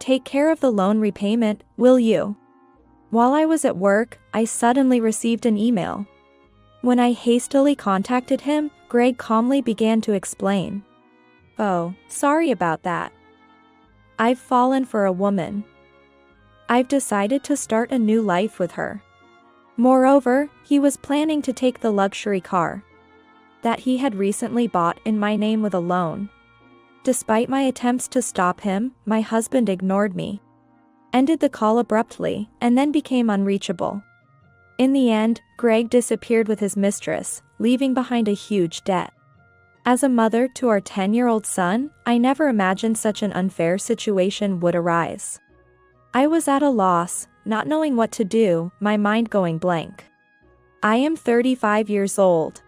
Take care of the loan repayment, will you? While I was at work, I suddenly received an email. When I hastily contacted him, Greg calmly began to explain. "Oh, sorry about that. I've fallen for a woman. I've decided to start a new life with her." Moreover, he was planning to take the luxury car that he had recently bought in my name with a loan. Despite my attempts to stop him, my husband ignored me, ended the call abruptly, and then became unreachable. In the end, Greg disappeared with his mistress, leaving behind a huge debt. As a mother to our 10-year-old son, I never imagined such an unfair situation would arise. I was at a loss, not knowing what to do, my mind going blank. I am 35 years old.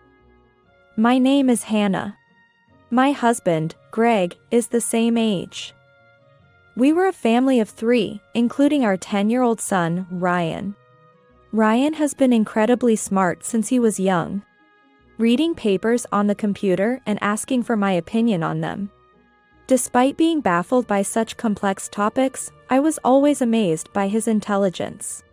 My name is Hannah. My husband, Greg, is the same age. We were a family of 3, including our 10-year-old son, Ryan. Ryan has been incredibly smart since he was young, reading papers on the computer and asking for my opinion on them. Despite being baffled by such complex topics, I was always amazed by his intelligence.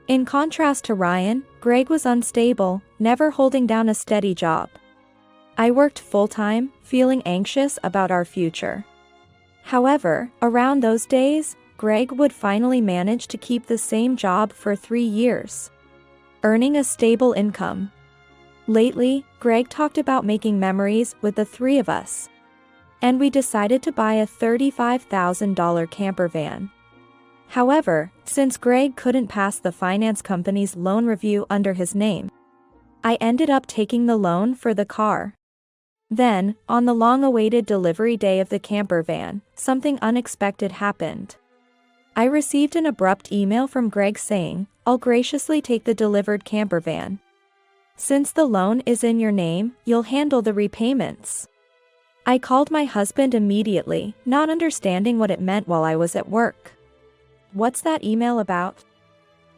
In contrast to Ryan, Greg was unstable, never holding down a steady job. I worked full-time, feeling anxious about our future. However, around those days, Greg would finally manage to keep the same job for 3 years, earning a stable income. Lately, Greg talked about making memories with the 3 of us, and we decided to buy a $35,000 camper van. However, since Greg couldn't pass the finance company's loan review under his name, I ended up taking the loan for the car. Then, on the long-awaited delivery day of the camper van, something unexpected happened. I received an abrupt email from Greg saying, "I'll graciously take the delivered camper van. Since the loan is in your name, you'll handle the repayments." I called my husband immediately, not understanding what it meant while I was at work. "What's that email about?"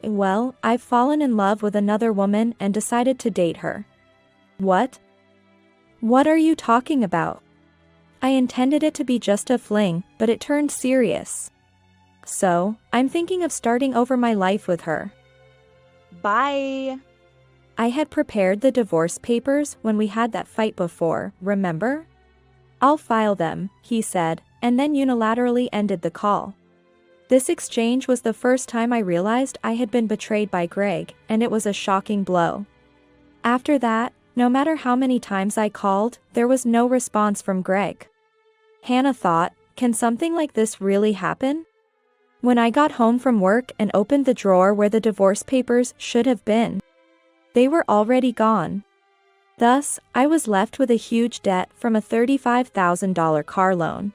"Well, I've fallen in love with another woman and decided to date her." "What? What are you talking about?" "I intended it to be just a fling, but it turned serious. So, I'm thinking of starting over my life with her." Bye. I had prepared the divorce papers when we had that fight before, remember? "I'll file them," he said, and then unilaterally ended the call. This exchange was the first time I realized I had been betrayed by Greg, and it was a shocking blow. After that, no matter how many times I called, there was no response from Greg. Hannah thought, can something like this really happen? When I got home from work and opened the drawer where the divorce papers should have been, they were already gone. Thus, I was left with a huge debt from a $35,000 car loan.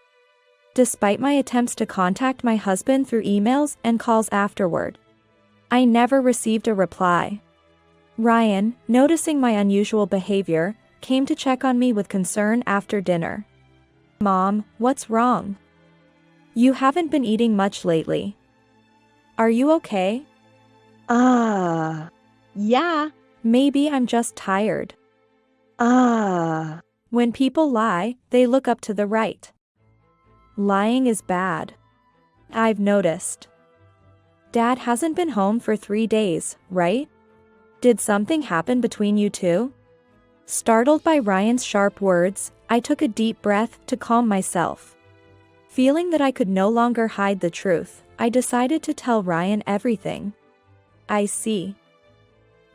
Despite my attempts to contact my husband through emails and calls afterward, I never received a reply. Ryan, noticing my unusual behavior, came to check on me with concern after dinner. "Mom, what's wrong? You haven't been eating much lately. Are you okay?" Yeah. "Maybe I'm just tired." When people lie, they look up to the right. Lying is bad. I've noticed. Dad hasn't been home for 3 days, right? Did something happen between you two? Startled by Ryan's sharp words, I took a deep breath to calm myself. Feeling that I could no longer hide the truth, I decided to tell Ryan everything. "I see.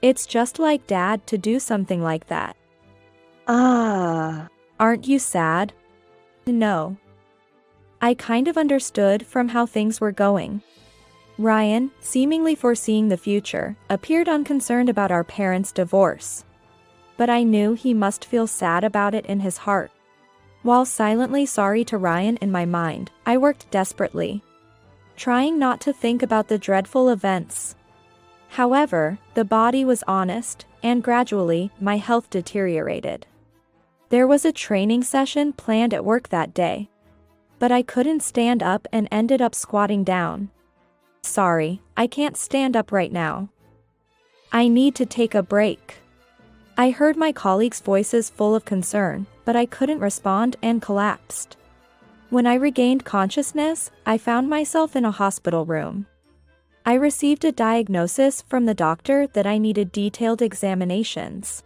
It's just like Dad to do something like that." "Aren't you sad?" "No. I kind of understood from how things were going." Ryan, seemingly foreseeing the future, appeared unconcerned about our parents' divorce. But I knew he must feel sad about it in his heart. While silently sorry to Ryan in my mind, I worked desperately, trying not to think about the dreadful events. However, the body was honest, and gradually, my health deteriorated. There was a training session planned at work that day, but I couldn't stand up and ended up squatting down. "Sorry, I can't stand up right now. I need to take a break." I heard my colleagues' voices full of concern, but I couldn't respond and collapsed. When I regained consciousness, I found myself in a hospital room. I received a diagnosis from the doctor that I needed detailed examinations.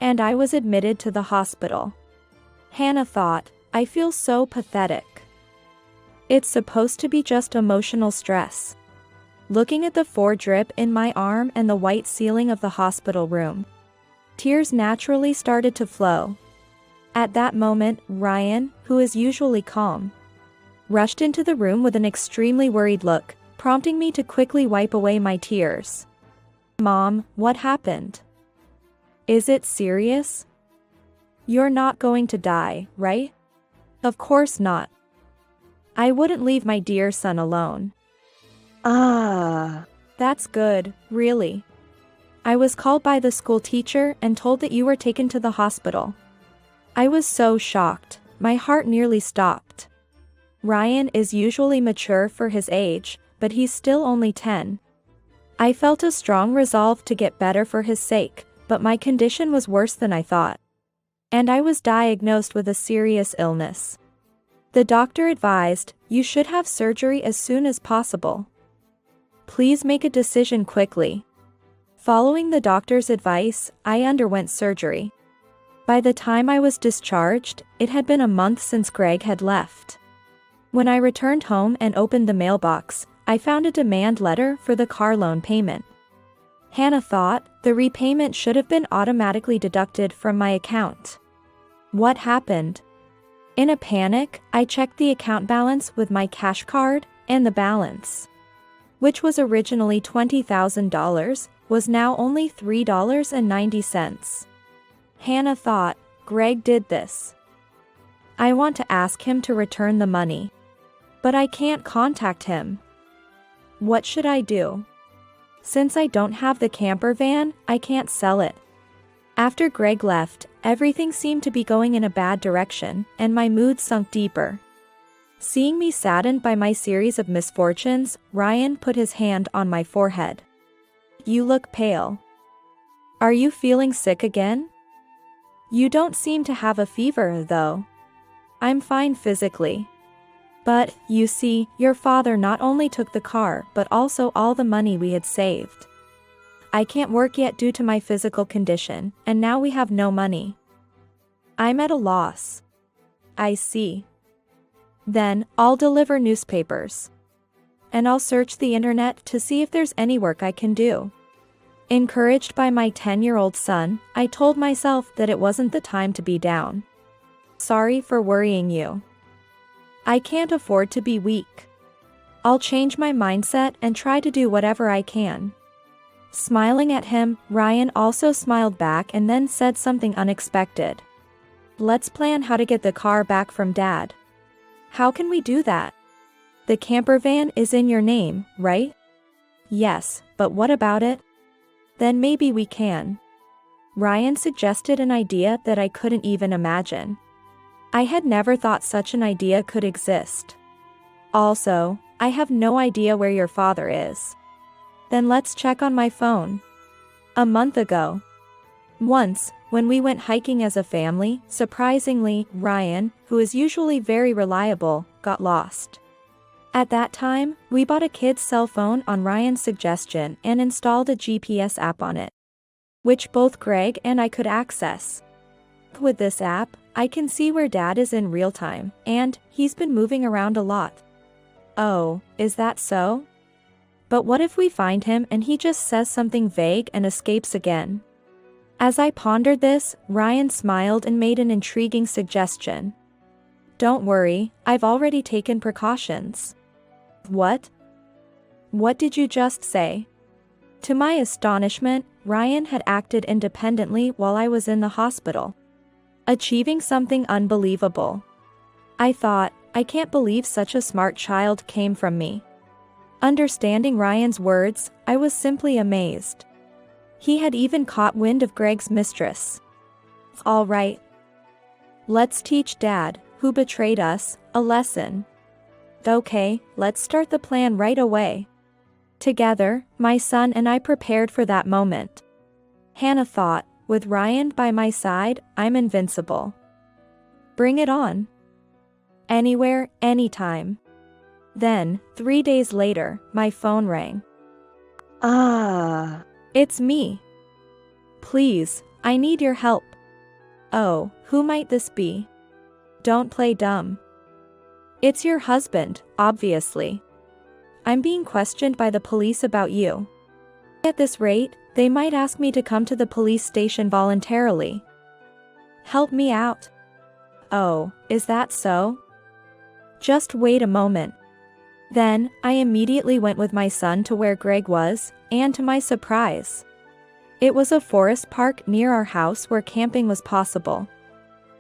And I was admitted to the hospital. Hannah thought, I feel so pathetic. It's supposed to be just emotional stress. Looking at the drip in my arm and the white ceiling of the hospital room, tears naturally started to flow. At that moment, Ryan, who is usually calm, rushed into the room with an extremely worried look, prompting me to quickly wipe away my tears. Mom, what happened? Is it serious? You're not going to die, right? Of course not. I wouldn't leave my dear son alone. That's good, really. I was called by the school teacher and told that you were taken to the hospital. I was so shocked, my heart nearly stopped. Ryan is usually mature for his age, but he's still only 10. I felt a strong resolve to get better for his sake, but my condition was worse than I thought. And I was diagnosed with a serious illness. The doctor advised, you should have surgery as soon as possible. Please make a decision quickly. Following the doctor's advice, I underwent surgery. By the time I was discharged, it had been a month since Greg had left. When I returned home and opened the mailbox, I found a demand letter for the car loan payment. Hannah thought, the repayment should have been automatically deducted from my account. What happened? In a panic, I checked the account balance with my cash card, and the balance, which was originally $20,000, was now only $3.90. Hannah thought, Greg did this. I want to ask him to return the money. But I can't contact him. What should I do? Since I don't have the camper van, I can't sell it. After Greg left, everything seemed to be going in a bad direction, and my mood sunk deeper. Seeing me saddened by my series of misfortunes, Ryan put his hand on my forehead. You look pale. Are you feeling sick again? You don't seem to have a fever, though. I'm fine physically. But, you see, your father not only took the car but also all the money we had saved. I can't work yet due to my physical condition, and now we have no money. I'm at a loss. I see. Then, I'll deliver newspapers. And I'll search the internet to see if there's any work I can do. Encouraged by my 10-year-old son, I told myself that it wasn't the time to be down. Sorry for worrying you. I can't afford to be weak. I'll change my mindset and try to do whatever I can. Smiling at him, Ryan also smiled back and then said something unexpected. Let's plan how to get the car back from Dad. How can we do that? The camper van is in your name, right? Yes, but what about it? Then maybe we can. Ryan suggested an idea that I couldn't even imagine. I had never thought such an idea could exist. Also, I have no idea where your father is. Then let's check on my phone. A month ago. Once, when we went hiking as a family, surprisingly, Ryan, who is usually very reliable, got lost. At that time, we bought a kid's cell phone on Ryan's suggestion and installed a GPS app on it, which both Greg and I could access. With this app, I can see where Dad is in real time, and he's been moving around a lot. Oh, is that so? But what if we find him and he just says something vague and escapes again? As I pondered this, Ryan smiled and made an intriguing suggestion. Don't worry, I've already taken precautions. What? What did you just say? To my astonishment, Ryan had acted independently while I was in the hospital, achieving something unbelievable. I thought, I can't believe such a smart child came from me. Understanding Ryan's words, I was simply amazed. He had even caught wind of Greg's mistress. All right. Let's teach Dad, who betrayed us, a lesson. Okay, let's start the plan right away. Together, my son and I prepared for that moment. Hannah thought, with Ryan by my side, I'm invincible. Bring it on. Anywhere, anytime. Then, 3 days later, my phone rang. Ah. It's me. Please, I need your help. Oh, who might this be? Don't play dumb. It's your husband, obviously. I'm being questioned by the police about you. At this rate, they might ask me to come to the police station voluntarily. Help me out. Oh, is that so? Just wait a moment. Then, I immediately went with my son to where Greg was, and to my surprise, it was a forest park near our house where camping was possible.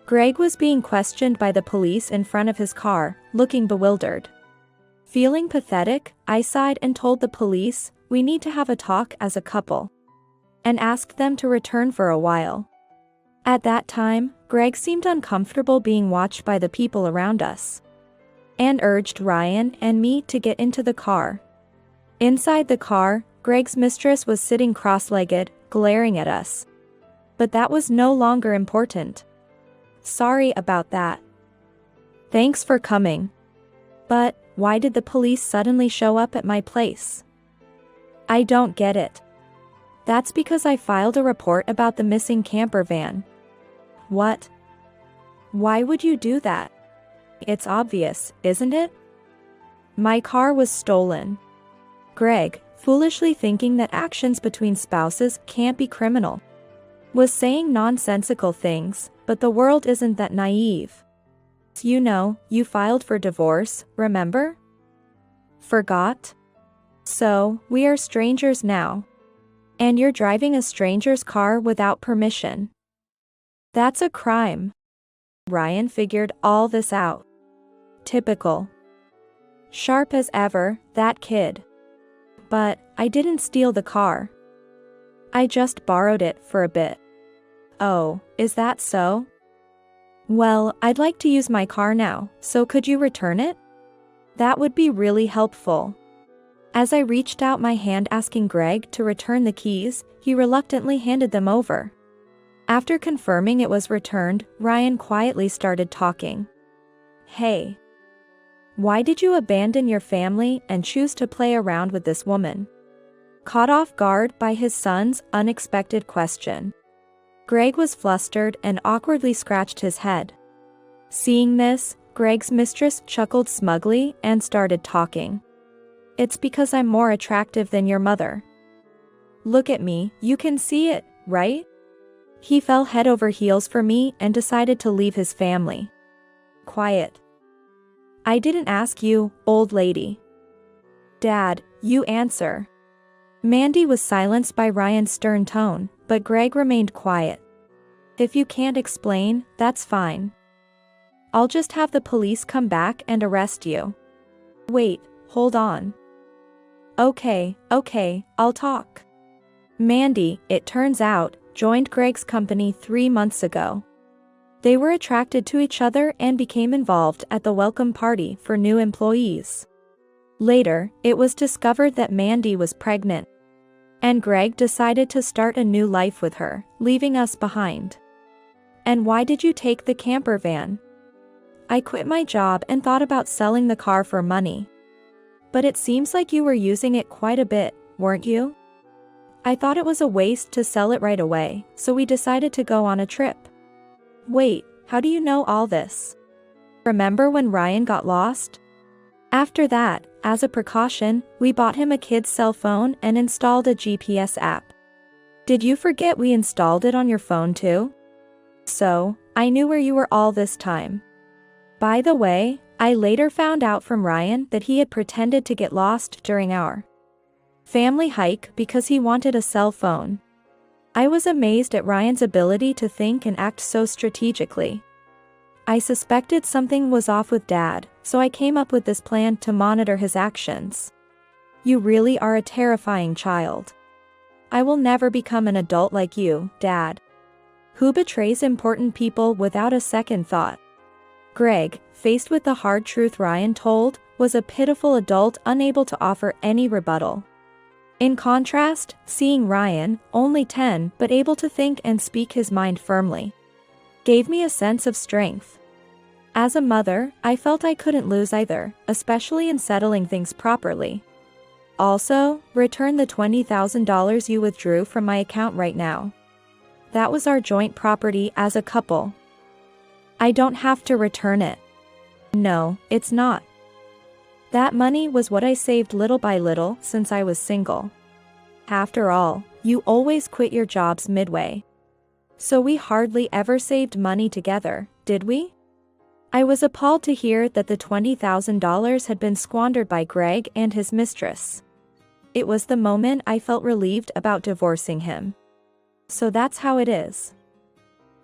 Greg was being questioned by the police in front of his car, looking bewildered. Feeling pathetic, I sighed and told the police, we need to have a talk as a couple, and asked them to return for a while. At that time, Greg seemed uncomfortable being watched by the people around us, and urged Ryan and me to get into the car. Inside the car, Greg's mistress was sitting cross-legged, glaring at us. But that was no longer important. Sorry about that. Thanks for coming. But, why did the police suddenly show up at my place? I don't get it. That's because I filed a report about the missing camper van. What? Why would you do that? It's obvious, isn't it? My car was stolen. Greg, foolishly thinking that actions between spouses can't be criminal, was saying nonsensical things, but the world isn't that naive. You know, you filed for divorce, remember? Forgot? So, we are strangers now. And you're driving a stranger's car without permission. That's a crime. Ryan figured all this out. Typical. Sharp as ever, that kid. But, I didn't steal the car. I just borrowed it for a bit. Oh, is that so? Well, I'd like to use my car now, so could you return it? That would be really helpful. As I reached out my hand asking Greg to return the keys, he reluctantly handed them over. After confirming it was returned, Ryan quietly started talking. Hey. Why did you abandon your family and choose to play around with this woman? Caught off guard by his son's unexpected question, Greg was flustered and awkwardly scratched his head. Seeing this, Greg's mistress chuckled smugly and started talking. It's because I'm more attractive than your mother. Look at me, you can see it, right? He fell head over heels for me and decided to leave his family. Quiet. I didn't ask you, old lady. Dad, you answer. Mandy was silenced by Ryan's stern tone, but Greg remained quiet. If you can't explain, that's fine. I'll just have the police come back and arrest you. Wait, hold on. Okay, I'll talk. Mandy, it turns out, joined Greg's company 3 months ago. They were attracted to each other and became involved at the welcome party for new employees. Later, it was discovered that Mandy was pregnant, and Greg decided to start a new life with her, leaving us behind. And why did you take the camper van? I quit my job and thought about selling the car for money. But it seems like you were using it quite a bit, weren't you? I thought it was a waste to sell it right away, so we decided to go on a trip. Wait, how do you know all this? Remember when Ryan got lost? After that, as a precaution, we bought him a kid's cell phone and installed a GPS app. Did you forget we installed it on your phone too? So, I knew where you were all this time. By the way, I later found out from Ryan that he had pretended to get lost during our family hike because he wanted a cell phone. I was amazed at Ryan's ability to think and act so strategically. I suspected something was off with Dad, so I came up with this plan to monitor his actions. You really are a terrifying child. I will never become an adult like you, Dad. Who betrays important people without a second thought? Greg, faced with the hard truth Ryan told, was a pitiful adult unable to offer any rebuttal. In contrast, seeing Ryan, only 10 but able to think and speak his mind firmly, gave me a sense of strength. As a mother, I felt I couldn't lose either, especially in settling things properly. Also, return the $20,000 you withdrew from my account right now. That was our joint property as a couple. I don't have to return it. No, it's not. That money was what I saved little by little since I was single. After all, you always quit your jobs midway. So we hardly ever saved money together, did we? I was appalled to hear that the $20,000 had been squandered by Greg and his mistress. It was the moment I felt relieved about divorcing him. So that's how it is.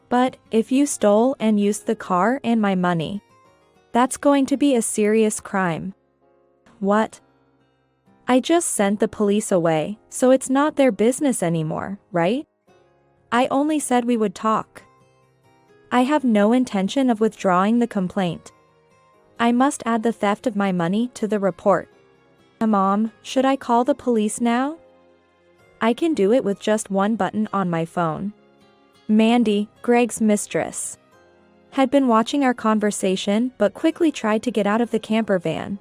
But if you stole and used the car and my money, that's going to be a serious crime. What? I just sent the police away, so it's not their business anymore, right? I only said we would talk. I have no intention of withdrawing the complaint. I must add the theft of my money to the report. Mom, should I call the police now? I can do it with just one button on my phone. Mandy, Greg's mistress, had been watching our conversation but quickly tried to get out of the camper van.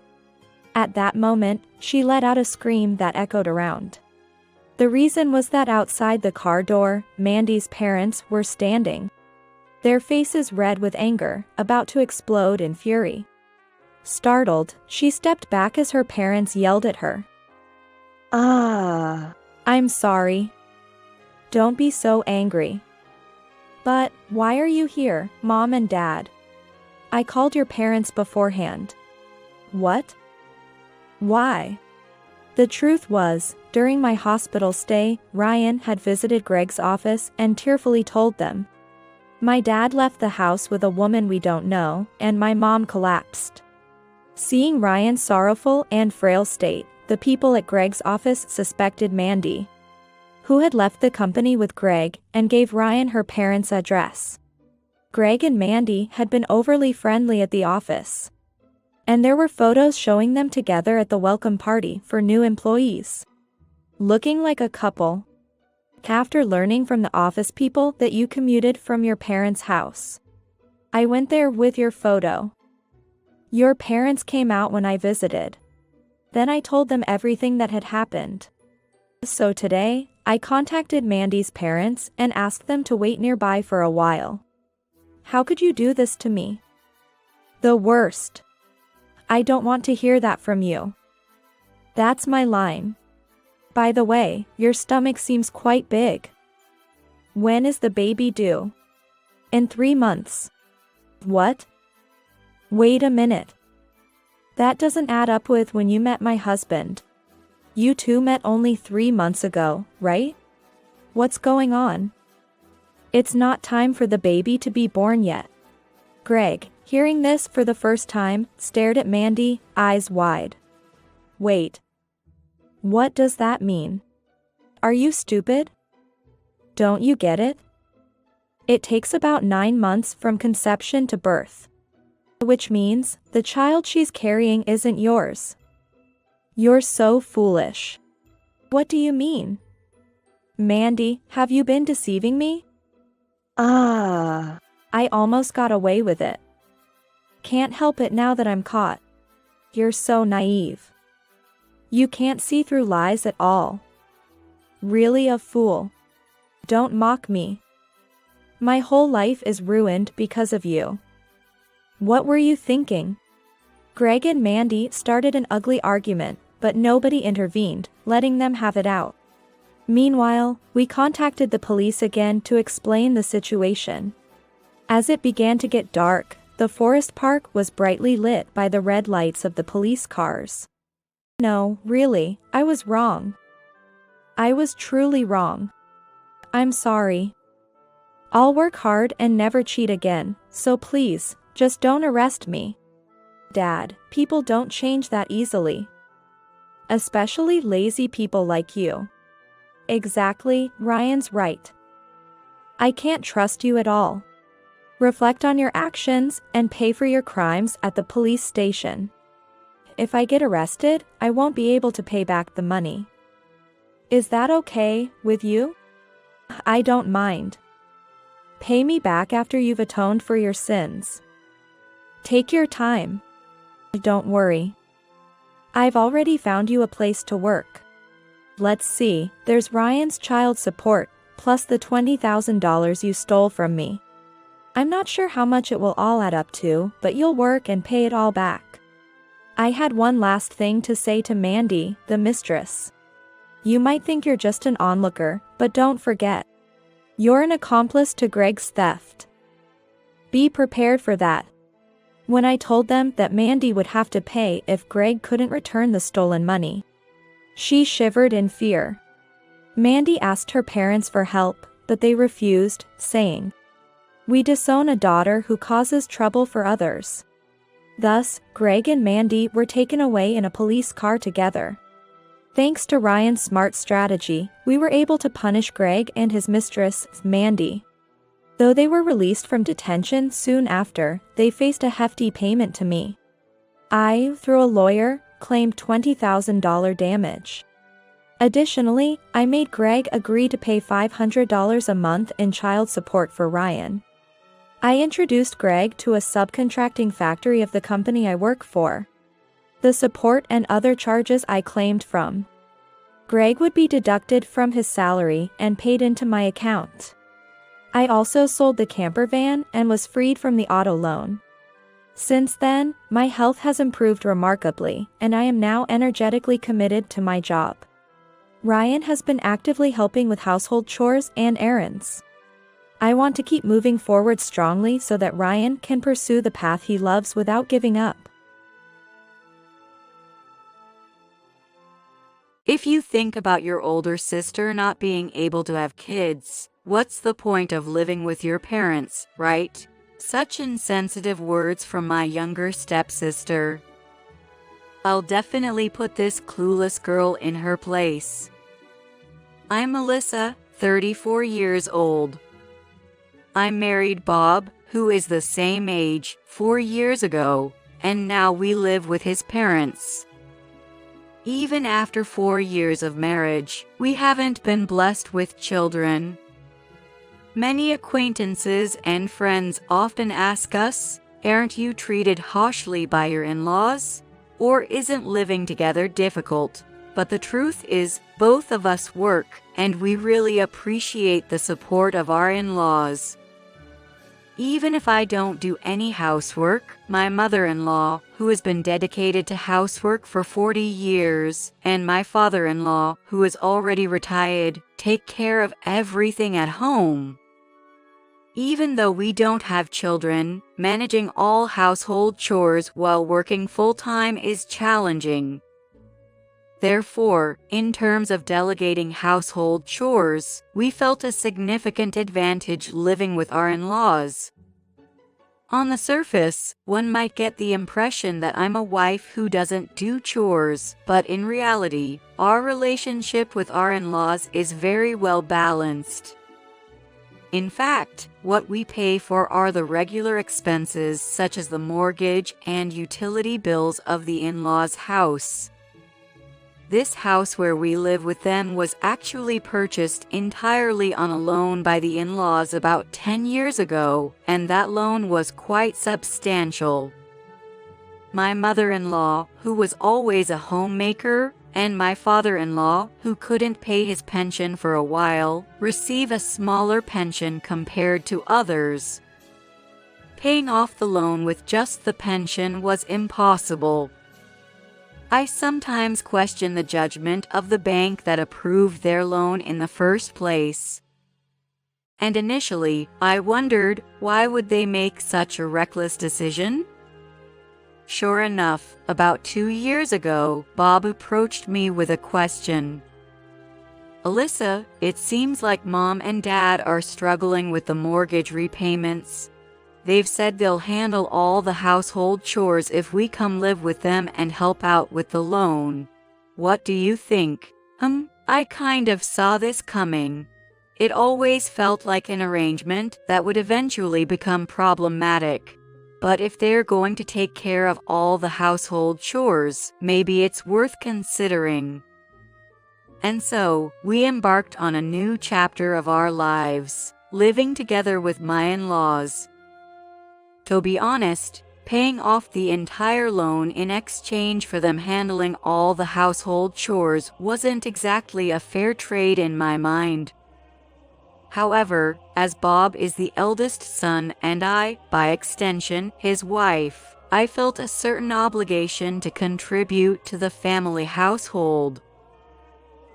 At that moment, she let out a scream that echoed around. The reason was that outside the car door, Mandy's parents were standing, their faces red with anger, about to explode in fury. Startled, she stepped back as her parents yelled at her. I'm sorry. Don't be so angry. But, why are you here, Mom and Dad? I called your parents beforehand. What? Why? The truth was, during my hospital stay, Ryan had visited Greg's office and tearfully told them. My dad left the house with a woman we don't know, and my mom collapsed. Seeing Ryan's sorrowful and frail state, the people at Greg's office suspected Mandy, who had left the company with Greg and gave Ryan her parents' address. Greg and Mandy had been overly friendly at the office, and there were photos showing them together at the welcome party for new employees, looking like a couple. After learning from the office people that you commuted from your parents' house, I went there with your photo. Your parents came out when I visited. Then I told them everything that had happened. So today, I contacted Mandy's parents and asked them to wait nearby for a while. How could you do this to me? The worst. I don't want to hear that from you. That's my line. By the way, your stomach seems quite big. When is the baby due? In 3 months. What? Wait a minute. That doesn't add up with when you met my husband. You two met only 3 months ago, right? What's going on? It's not time for the baby to be born yet. Greg, hearing this for the first time, stared at Mandy, eyes wide. Wait. What does that mean? Are you stupid? Don't you get it? It takes about 9 months from conception to birth. Which means, the child she's carrying isn't yours. You're so foolish. What do you mean? Mandy, have you been deceiving me? I almost got away with it. Can't help it now that I'm caught. You're so naive. You can't see through lies at all. Really a fool. Don't mock me. My whole life is ruined because of you. What were you thinking? Greg and Mandy started an ugly argument, but nobody intervened, letting them have it out. Meanwhile, we contacted the police again to explain the situation. As it began to get dark, the forest park was brightly lit by the red lights of the police cars. No, really, I was wrong. I was truly wrong. I'm sorry. I'll work hard and never cheat again, so please, just don't arrest me. Dad, people don't change that easily. Especially lazy people like you. Exactly, Ryan's right. I can't trust you at all. Reflect on your actions and pay for your crimes at the police station. If I get arrested, I won't be able to pay back the money. Is that okay with you? I don't mind. Pay me back after you've atoned for your sins. Take your time. Don't worry. I've already found you a place to work. Let's see, there's Ryan's child support, plus the $20,000 you stole from me. I'm not sure how much it will all add up to, but you'll work and pay it all back. I had one last thing to say to Mandy, the mistress. You might think you're just an onlooker, but don't forget. You're an accomplice to Greg's theft. Be prepared for that. When I told them that Mandy would have to pay if Greg couldn't return the stolen money, she shivered in fear. Mandy asked her parents for help, but they refused, saying, "We disown a daughter who causes trouble for others." Thus, Greg and Mandy were taken away in a police car together. Thanks to Ryan's smart strategy, we were able to punish Greg and his mistress, Mandy. Though they were released from detention soon after, they faced a hefty payment to me. I, through a lawyer, claimed $20,000 damage. Additionally, I made Greg agree to pay $500 a month in child support for Ryan. I introduced Greg to a subcontracting factory of the company I work for. The support and other charges I claimed from Greg would be deducted from his salary and paid into my account. I also sold the camper van and was freed from the auto loan. Since then, my health has improved remarkably, and I am now energetically committed to my job. Ryan has been actively helping with household chores and errands. I want to keep moving forward strongly so that Ryan can pursue the path he loves without giving up. If you think about your older sister not being able to have kids, what's the point of living with your parents, right? Such insensitive words from my younger stepsister. I'll definitely put this clueless girl in her place. I'm Melissa, 34 years old. I married Bob, who is the same age, 4 years ago, and now we live with his parents. Even after 4 years of marriage, we haven't been blessed with children. Many acquaintances and friends often ask us, "Aren't you treated harshly by your in-laws? Or isn't living together difficult?" But the truth is, both of us work, and we really appreciate the support of our in-laws. Even if I don't do any housework, my mother-in-law, who has been dedicated to housework for 40 years, and my father-in-law, who is already retired, take care of everything at home. Even though we don't have children, managing all household chores while working full-time is challenging. Therefore, in terms of delegating household chores, we felt a significant advantage living with our in-laws. On the surface, one might get the impression that I'm a wife who doesn't do chores, but in reality, our relationship with our in-laws is very well balanced. In fact, what we pay for are the regular expenses such as the mortgage and utility bills of the in-laws' house. This house where we live with them was actually purchased entirely on a loan by the in-laws about 10 years ago, and that loan was quite substantial. My mother-in-law, who was always a homemaker, and my father-in-law, who couldn't pay his pension for a while, receive a smaller pension compared to others. Paying off the loan with just the pension was impossible. I sometimes question the judgment of the bank that approved their loan in the first place. And initially, I wondered, why would they make such a reckless decision? Sure enough, about 2 years ago, Bob approached me with a question. "Alyssa, it seems like Mom and Dad are struggling with the mortgage repayments. They've said they'll handle all the household chores if we come live with them and help out with the loan. What do you think?" I kind of saw this coming. It always felt like an arrangement that would eventually become problematic. But if they're going to take care of all the household chores, maybe it's worth considering. And so, we embarked on a new chapter of our lives, living together with my in-laws. To be honest, paying off the entire loan in exchange for them handling all the household chores wasn't exactly a fair trade in my mind. However, as Bob is the eldest son and I, by extension, his wife, I felt a certain obligation to contribute to the family household.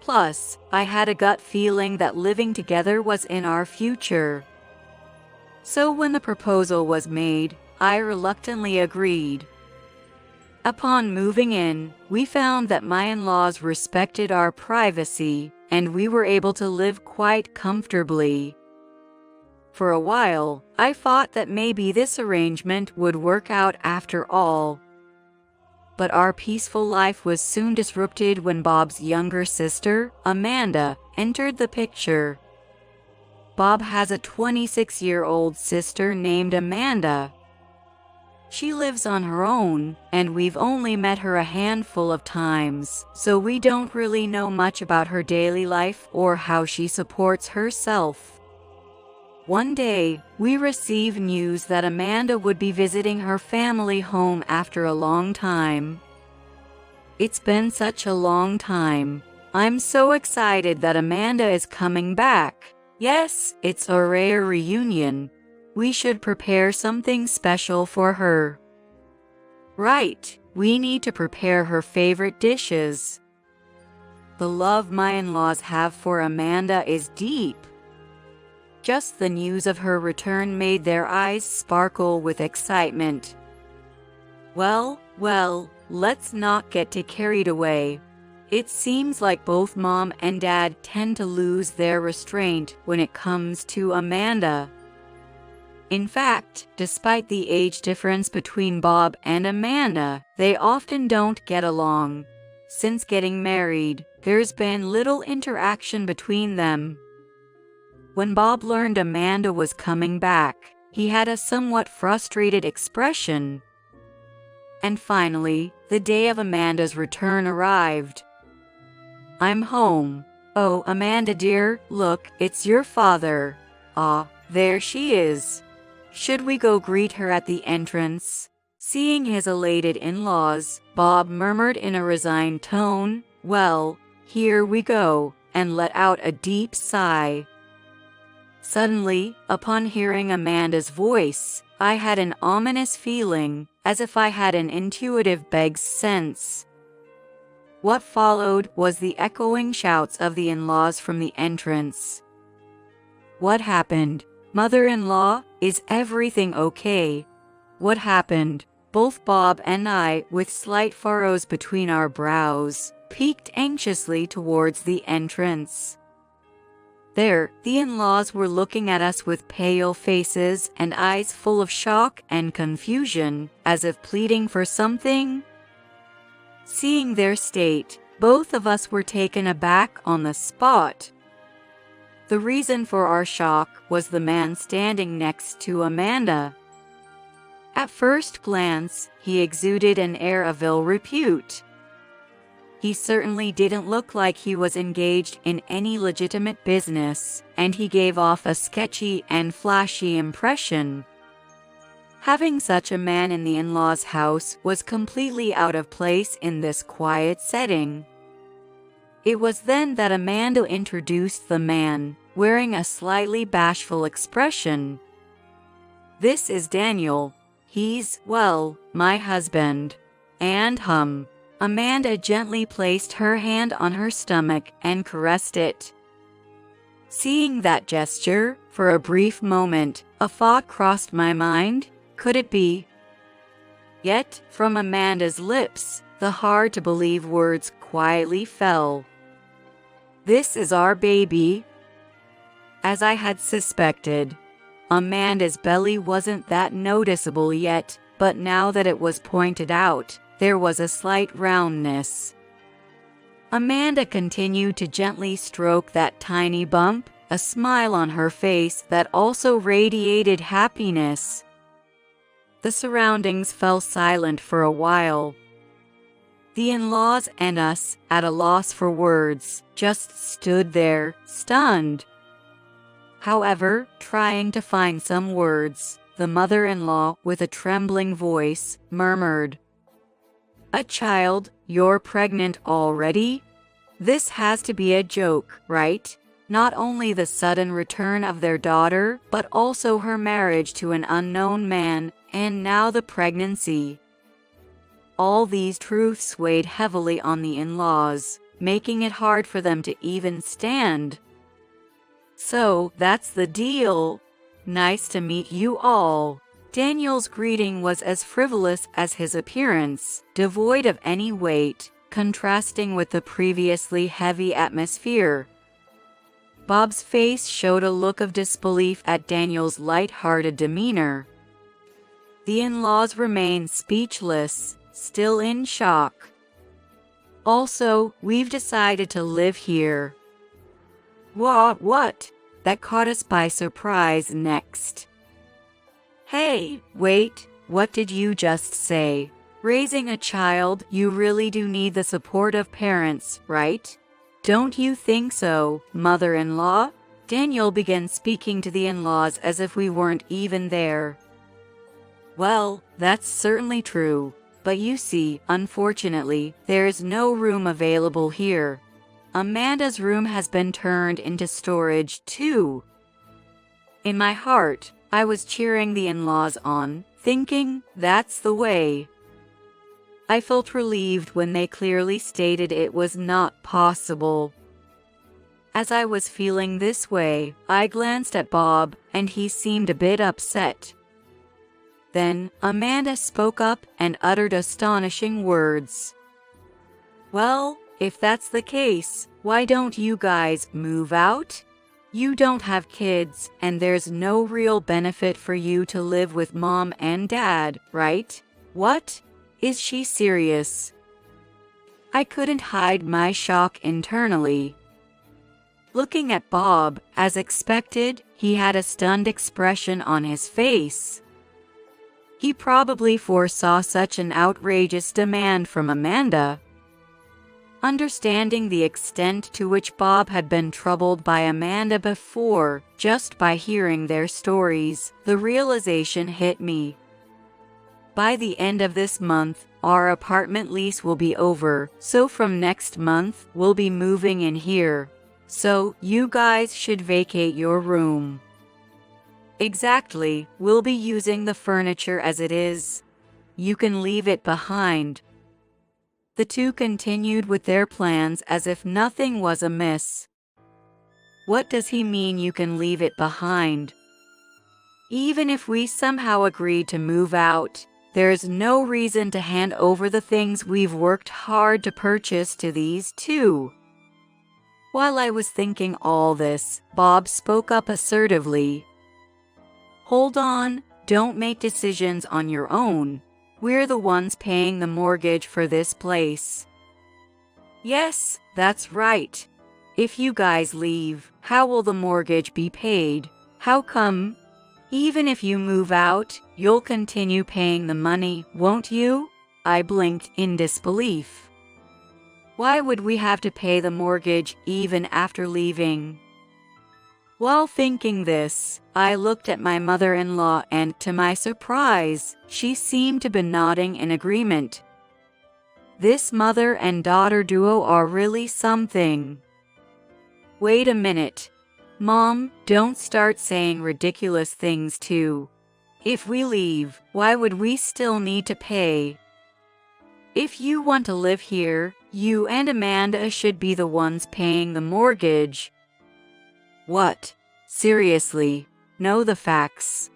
Plus, I had a gut feeling that living together was in our future. So when the proposal was made, I reluctantly agreed. Upon moving in, we found that my in-laws respected our privacy, and we were able to live quite comfortably. For a while, I thought that maybe this arrangement would work out after all. But our peaceful life was soon disrupted when Bob's younger sister, Amanda, entered the picture. Bob has a 26-year-old sister named Amanda. She lives on her own, and we've only met her a handful of times, so we don't really know much about her daily life or how she supports herself. One day, we received news that Amanda would be visiting her family home after a long time. It's been such a long time. I'm so excited that Amanda is coming back. Yes, it's a rare reunion. We should prepare something special for her. Right, we need to prepare her favorite dishes. The love my in-laws have for Amanda is deep. Just the news of her return made their eyes sparkle with excitement. Well, let's not get too carried away. It seems like both Mom and Dad tend to lose their restraint when it comes to Amanda. In fact, despite the age difference between Bob and Amanda, they often don't get along. Since getting married, there's been little interaction between them. When Bob learned Amanda was coming back, he had a somewhat frustrated expression. And finally, the day of Amanda's return arrived. "I'm home. Oh, Amanda dear, look, it's your father. Ah, there she is. Should we go greet her at the entrance?" Seeing his elated in-laws, Bob murmured in a resigned tone, "Well, here we go," and let out a deep sigh. Suddenly, upon hearing Amanda's voice, I had an ominous feeling, as if I had an intuitive beg sense. What followed was the echoing shouts of the in-laws from the entrance. "What happened? Mother-in-law, is everything okay? What happened?" Both Bob and I, with slight furrows between our brows, peeked anxiously towards the entrance. There, the in-laws were looking at us with pale faces and eyes full of shock and confusion, as if pleading for something. Seeing their state, both of us were taken aback on the spot. The reason for our shock was the man standing next to Amanda. At first glance, he exuded an air of ill repute. He certainly didn't look like he was engaged in any legitimate business, and he gave off a sketchy and flashy impression. Having such a man in the in-laws' house was completely out of place in this quiet setting. It was then that Amanda introduced the man, wearing a slightly bashful expression. "This is Daniel. He's, well, my husband." And Amanda gently placed her hand on her stomach and caressed it. Seeing that gesture, for a brief moment, a thought crossed my mind. Could it be? Yet, from Amanda's lips, the hard-to-believe words quietly fell. "This is our baby." As I had suspected, Amanda's belly wasn't that noticeable yet, but now that it was pointed out, there was a slight roundness. Amanda continued to gently stroke that tiny bump, a smile on her face that also radiated happiness. The surroundings fell silent for a while. The in-laws and us, at a loss for words, just stood there, stunned. However, trying to find some words, the mother-in-law, with a trembling voice, murmured, "A child? You're pregnant already? This has to be a joke, right? Not only the sudden return of their daughter, but also her marriage to an unknown man, and now the pregnancy." All these truths weighed heavily on the in-laws, making it hard for them to even stand. "So, that's the deal. Nice to meet you all." Daniel's greeting was as frivolous as his appearance, devoid of any weight, contrasting with the previously heavy atmosphere. Bob's face showed a look of disbelief at Daniel's light-hearted demeanor. The in-laws remained speechless, still in shock. "Also, we've decided to live here." What? That caught us by surprise next. "Hey, wait, what did you just say? Raising a child, you really do need the support of parents, right? Don't you think so, mother-in-law?" Daniel began speaking to the in-laws as if we weren't even there. "Well, that's certainly true. But you see, unfortunately, there is no room available here. Amanda's room has been turned into storage too." In my heart, I was cheering the in-laws on, thinking, that's the way. I felt relieved when they clearly stated it was not possible. As I was feeling this way, I glanced at Bob, and he seemed a bit upset. Then, Amanda spoke up and uttered astonishing words. "Well, if that's the case, why don't you guys move out? You don't have kids, and there's no real benefit for you to live with mom and dad, right? What? Is she serious?" I couldn't hide my shock internally. Looking at Bob, as expected, he had a stunned expression on his face. He probably foresaw such an outrageous demand from Amanda. Understanding the extent to which Bob had been troubled by Amanda before, just by hearing their stories, the realization hit me. By the end of this month, our apartment lease will be over, so from next month, we'll be moving in here. So, you guys should vacate your room. Exactly, we'll be using the furniture as it is. You can leave it behind. The two continued with their plans as if nothing was amiss. What does he mean you can leave it behind? Even if we somehow agreed to move out, there's no reason to hand over the things we've worked hard to purchase to these two. While I was thinking all this, Bob spoke up assertively. "Hold on, don't make decisions on your own. We're the ones paying the mortgage for this place." "Yes, that's right. If you guys leave, how will the mortgage be paid? How come? Even if you move out, you'll continue paying the money, won't you?" I blinked in disbelief. Why would we have to pay the mortgage even after leaving? While thinking this, I looked at my mother-in-law and, to my surprise, she seemed to be nodding in agreement. This mother and daughter duo are really something. Wait a minute. Mom, don't start saying ridiculous things too. If we leave, why would we still need to pay? If you want to live here, you and Amanda should be the ones paying the mortgage. What? Seriously, know the facts.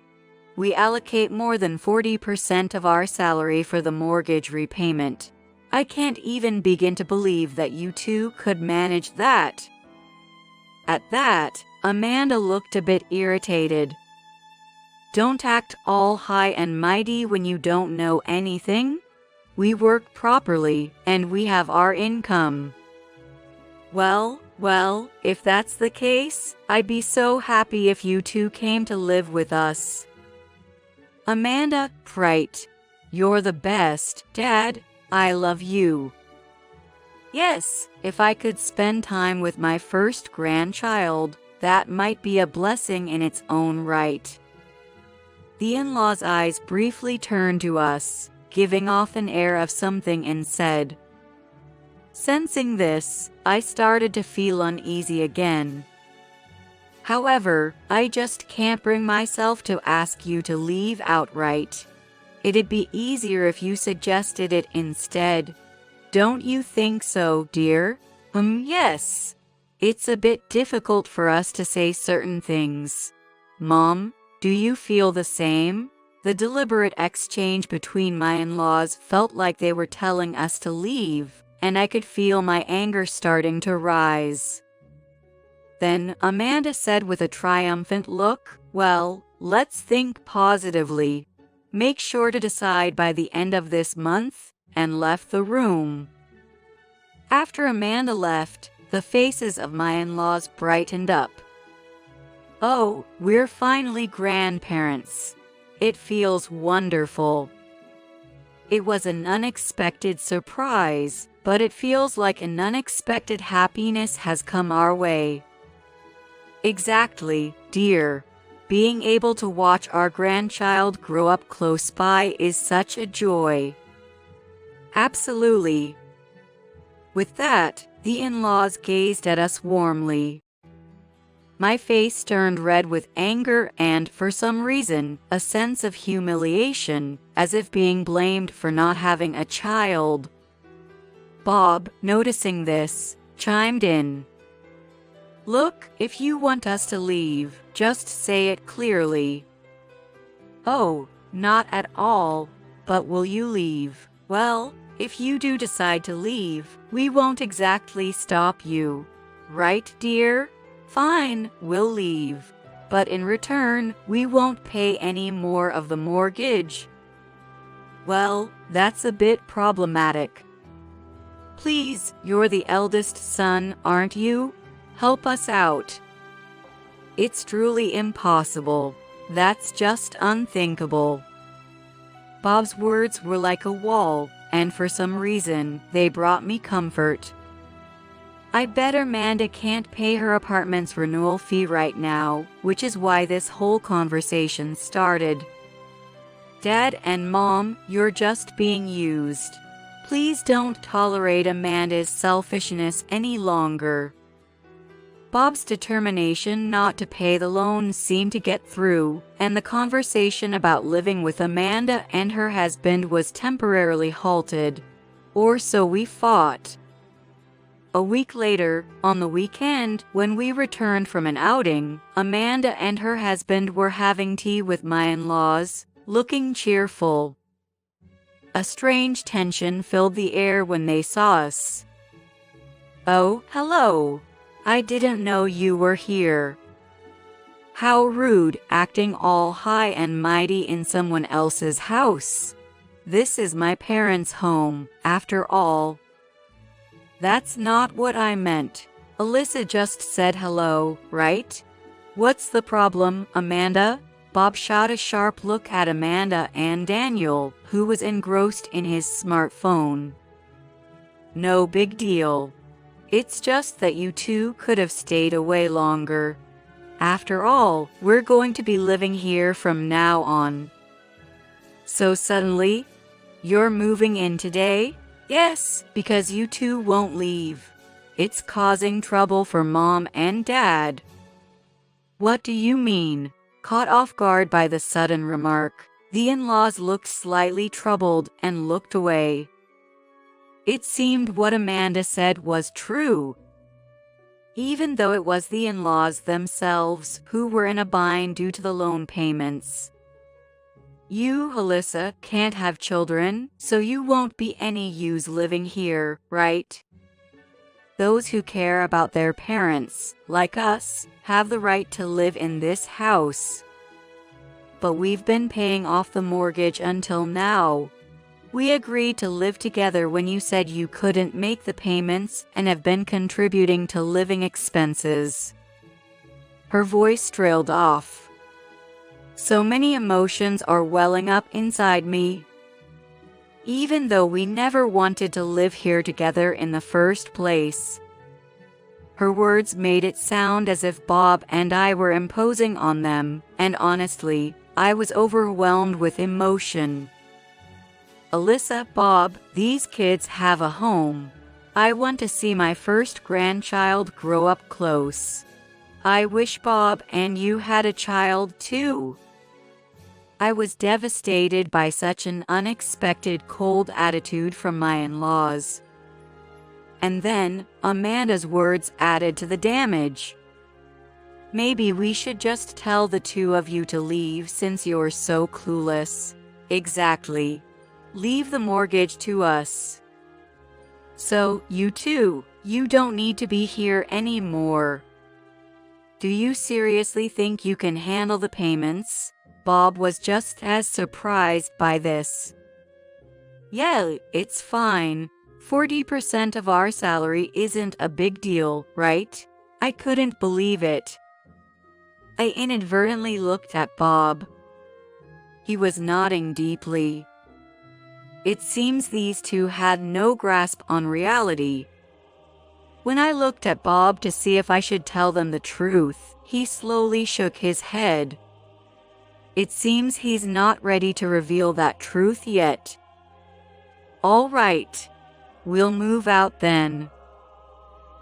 We allocate more than 40% of our salary for the mortgage repayment. I can't even begin to believe that you two could manage that. At that, Amanda looked a bit irritated. Don't act all high and mighty when you don't know anything. We work properly, and we have our income. Well, if that's the case, I'd be so happy if you two came to live with us. Amanda, right. You're the best. Dad, I love you. Yes, if I could spend time with my first grandchild, that might be a blessing in its own right. The in-laws' eyes briefly turned to us, giving off an air of something, and said. Sensing this, I started to feel uneasy again. However, I just can't bring myself to ask you to leave outright. It'd be easier if you suggested it instead. Don't you think so, dear? Yes. It's a bit difficult for us to say certain things. Mom, do you feel the same? The deliberate exchange between my in-laws felt like they were telling us to leave, and I could feel my anger starting to rise. Then Amanda said with a triumphant look, well, let's think positively. Make sure to decide by the end of this month, and left the room. After Amanda left, the faces of my in-laws brightened up. Oh, we're finally grandparents. It feels wonderful. It was an unexpected surprise, but it feels like an unexpected happiness has come our way. Exactly, dear. Being able to watch our grandchild grow up close by is such a joy. Absolutely. With that, the in-laws gazed at us warmly. My face turned red with anger and, for some reason, a sense of humiliation, as if being blamed for not having a child. Bob, noticing this, chimed in. Look, if you want us to leave, just say it clearly. Oh, not at all. But will you leave? Well, if you do decide to leave, we won't exactly stop you. Right, dear? Fine, we'll leave. But in return, we won't pay any more of the mortgage. Well, that's a bit problematic. Please, you're the eldest son, aren't you? Help us out. It's truly impossible. That's just unthinkable. Bob's words were like a wall, and for some reason, they brought me comfort. I bet Amanda can't pay her apartment's renewal fee right now, which is why this whole conversation started. Dad and Mom, you're just being used. Please don't tolerate Amanda's selfishness any longer. Bob's determination not to pay the loan seemed to get through, and the conversation about living with Amanda and her husband was temporarily halted. Or so we thought. A week later, on the weekend, when we returned from an outing, Amanda and her husband were having tea with my in-laws, looking cheerful. A strange tension filled the air when they saw us. Oh, hello. I didn't know you were here. How rude, acting all high and mighty in someone else's house. This is my parents' home, after all. That's not what I meant. Alyssa just said hello, right? What's the problem, Amanda? Bob shot a sharp look at Amanda and Daniel, who was engrossed in his smartphone. No big deal. It's just that you two could have stayed away longer. After all, we're going to be living here from now on. So suddenly, you're moving in today? Yes, because you two won't leave. It's causing trouble for Mom and Dad. What do you mean? Caught off guard by the sudden remark, the in-laws looked slightly troubled and looked away. It seemed what Amanda said was true. Even though it was the in-laws themselves who were in a bind due to the loan payments. You, Alyssa, can't have children, so you won't be any use living here, right? Those who care about their parents, like us, have the right to live in this house. But we've been paying off the mortgage until now. We agreed to live together when you said you couldn't make the payments and have been contributing to living expenses. Her voice trailed off. So many emotions are welling up inside me. Even though we never wanted to live here together in the first place. Her words made it sound as if Bob and I were imposing on them, and honestly, I was overwhelmed with emotion. Alyssa, Bob, these kids have a home. I want to see my first grandchild grow up close. I wish Bob and you had a child too. I was devastated by such an unexpected cold attitude from my in-laws. And then, Amanda's words added to the damage. Maybe we should just tell the two of you to leave since you're so clueless. Exactly. Leave the mortgage to us. So, you two, you don't need to be here anymore. Do you seriously think you can handle the payments? Bob was just as surprised by this. Yeah, it's fine. 40% of our salary isn't a big deal, right? I couldn't believe it. I inadvertently looked at Bob. He was nodding deeply. It seems these two had no grasp on reality. When I looked at Bob to see if I should tell them the truth, he slowly shook his head. It seems he's not ready to reveal that truth yet. All right. We'll move out then.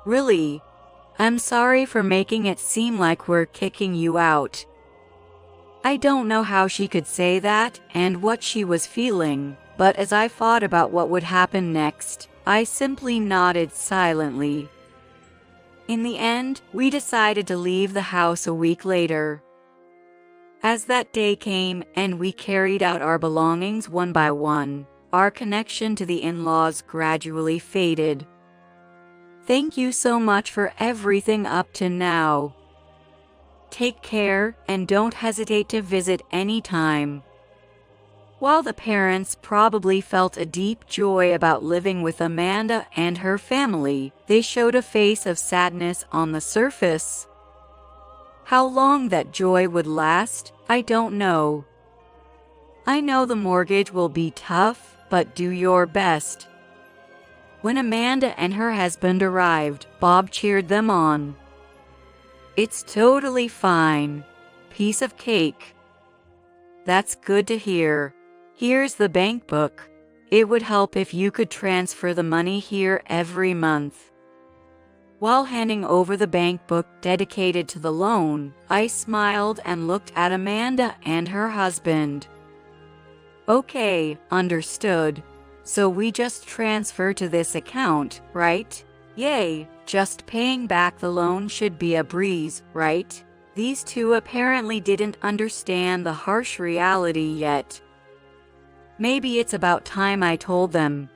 Really? I'm sorry for making it seem like we're kicking you out. I don't know how she could say that and what she was feeling, but as I thought about what would happen next, I simply nodded silently. In the end, we decided to leave the house a week later. As that day came and we carried out our belongings one by one, our connection to the in-laws gradually faded. Thank you so much for everything up to now. Take care and don't hesitate to visit anytime. While the parents probably felt a deep joy about living with Amanda and her family, they showed a face of sadness on the surface. How long that joy would last, I don't know. I know the mortgage will be tough, but do your best. When Amanda and her husband arrived, Bob cheered them on. It's totally fine. Piece of cake. That's good to hear. Here's the bank book. It would help if you could transfer the money here every month. While handing over the bank book dedicated to the loan, I smiled and looked at Amanda and her husband. Okay, understood. So we just transfer to this account, right? Yay, just paying back the loan should be a breeze, right? These two apparently didn't understand the harsh reality yet. Maybe it's about time I told them.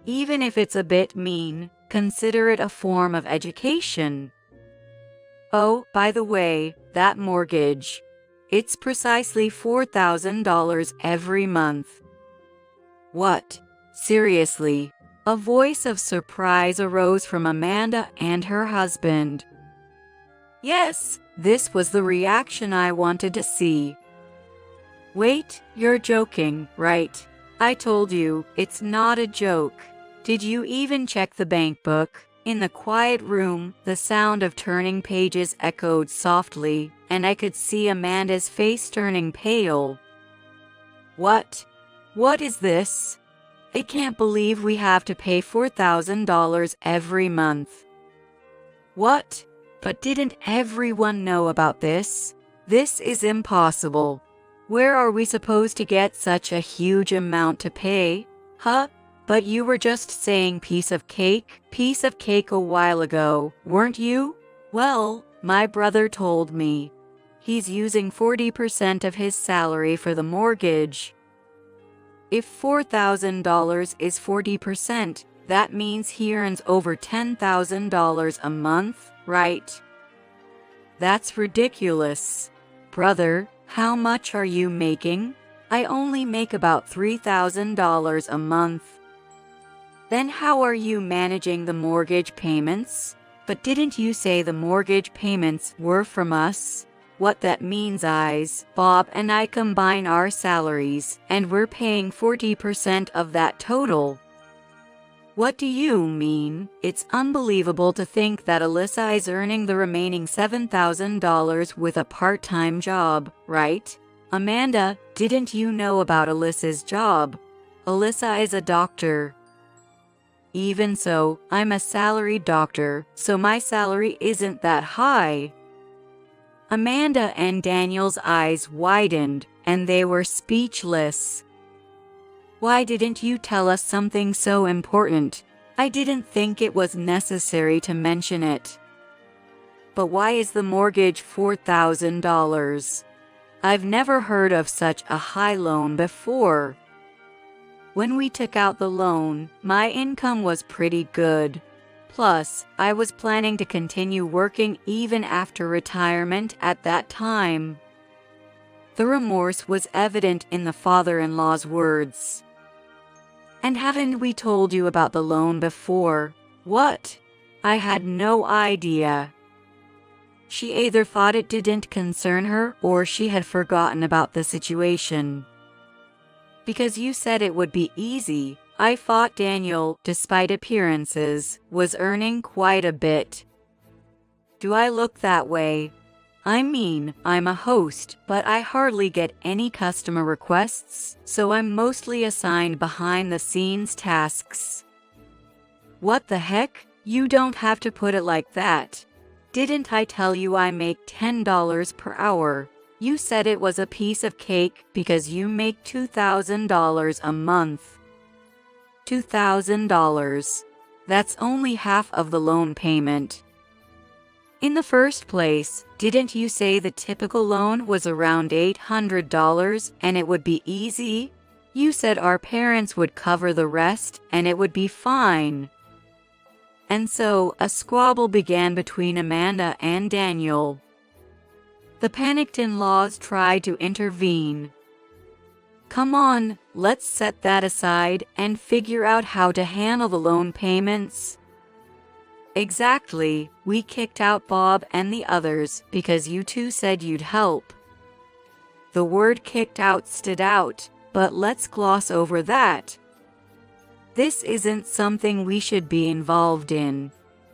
Even if it's a bit mean, consider it a form of education. Oh, by the way, that mortgage. It's precisely $4,000 every month. What? Seriously? A voice of surprise arose from Amanda and her husband. Yes, this was the reaction I wanted to see. Wait, you're joking, right? I told you, it's not a joke. Did you even check the bank book? In the quiet room, the sound of turning pages echoed softly, and I could see Amanda's face turning pale. What? What is this? I can't believe we have to pay $4,000 every month. What? But didn't everyone know about this? This is impossible. Where are we supposed to get such a huge amount to pay? Huh? But you were just saying piece of cake a while ago, weren't you? Well, my brother told me. He's using 40% of his salary for the mortgage. If $4,000 is 40%, that means he earns over $10,000 a month, right? That's ridiculous. Brother, how much are you making? I only make about $3,000 a month. Then how are you managing the mortgage payments? But didn't you say the mortgage payments were from us? What that means is, Bob and I combine our salaries, and we're paying 40% of that total. What do you mean? It's unbelievable to think that Alyssa is earning the remaining $7,000 with a part-time job, right? Amanda, didn't you know about Alyssa's job? Alyssa is a doctor. Even so, I'm a salaried doctor, so my salary isn't that high. Amanda and Daniel's eyes widened, and they were speechless. Why didn't you tell us something so important? I didn't think it was necessary to mention it. But why is the mortgage $4,000? I've never heard of such a high loan before. When we took out the loan, my income was pretty good. Plus, I was planning to continue working even after retirement at that time. The remorse was evident in the father-in-law's words. And haven't we told you about the loan before? What? I had no idea. She either thought it didn't concern her or she had forgotten about the situation. Because you said it would be easy, I thought Daniel, despite appearances, was earning quite a bit. Do I look that way? I mean, I'm a host, but I hardly get any customer requests, so I'm mostly assigned behind-the-scenes tasks. What the heck? You don't have to put it like that. Didn't I tell you I make $10 per hour? You said it was a piece of cake because you make $2,000 a month. $2,000. That's only half of the loan payment. In the first place, didn't you say the typical loan was around $800 and it would be easy? You said our parents would cover the rest and it would be fine. And so, a squabble began between Amanda and Daniel. The panicked in-laws tried to intervene. Come on, let's set that aside and figure out how to handle the loan payments. Exactly, we kicked out Bob and the others because you two said you'd help. The word kicked out stood out, but let's gloss over that. This isn't something we should be involved in.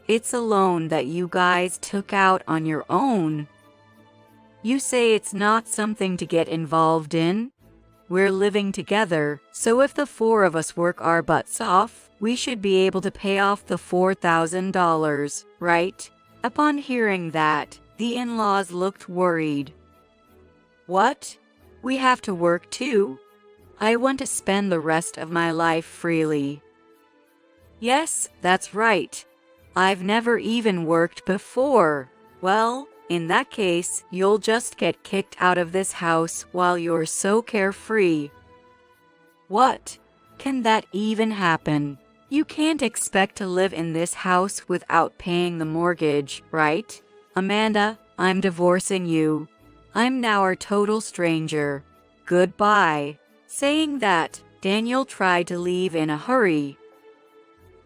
It's a loan that you guys took out on your own. You say it's not something to get involved in? We're living together, so if the four of us work our butts off, we should be able to pay off the $4,000, right? Upon hearing that, the in-laws looked worried. What? We have to work too? I want to spend the rest of my life freely. Yes, that's right. I've never even worked before. Well, in that case, you'll just get kicked out of this house while you're so carefree. What? Can that even happen? You can't expect to live in this house without paying the mortgage, right? Amanda, I'm divorcing you. I'm now a total stranger. Goodbye. Saying that, Daniel tried to leave in a hurry.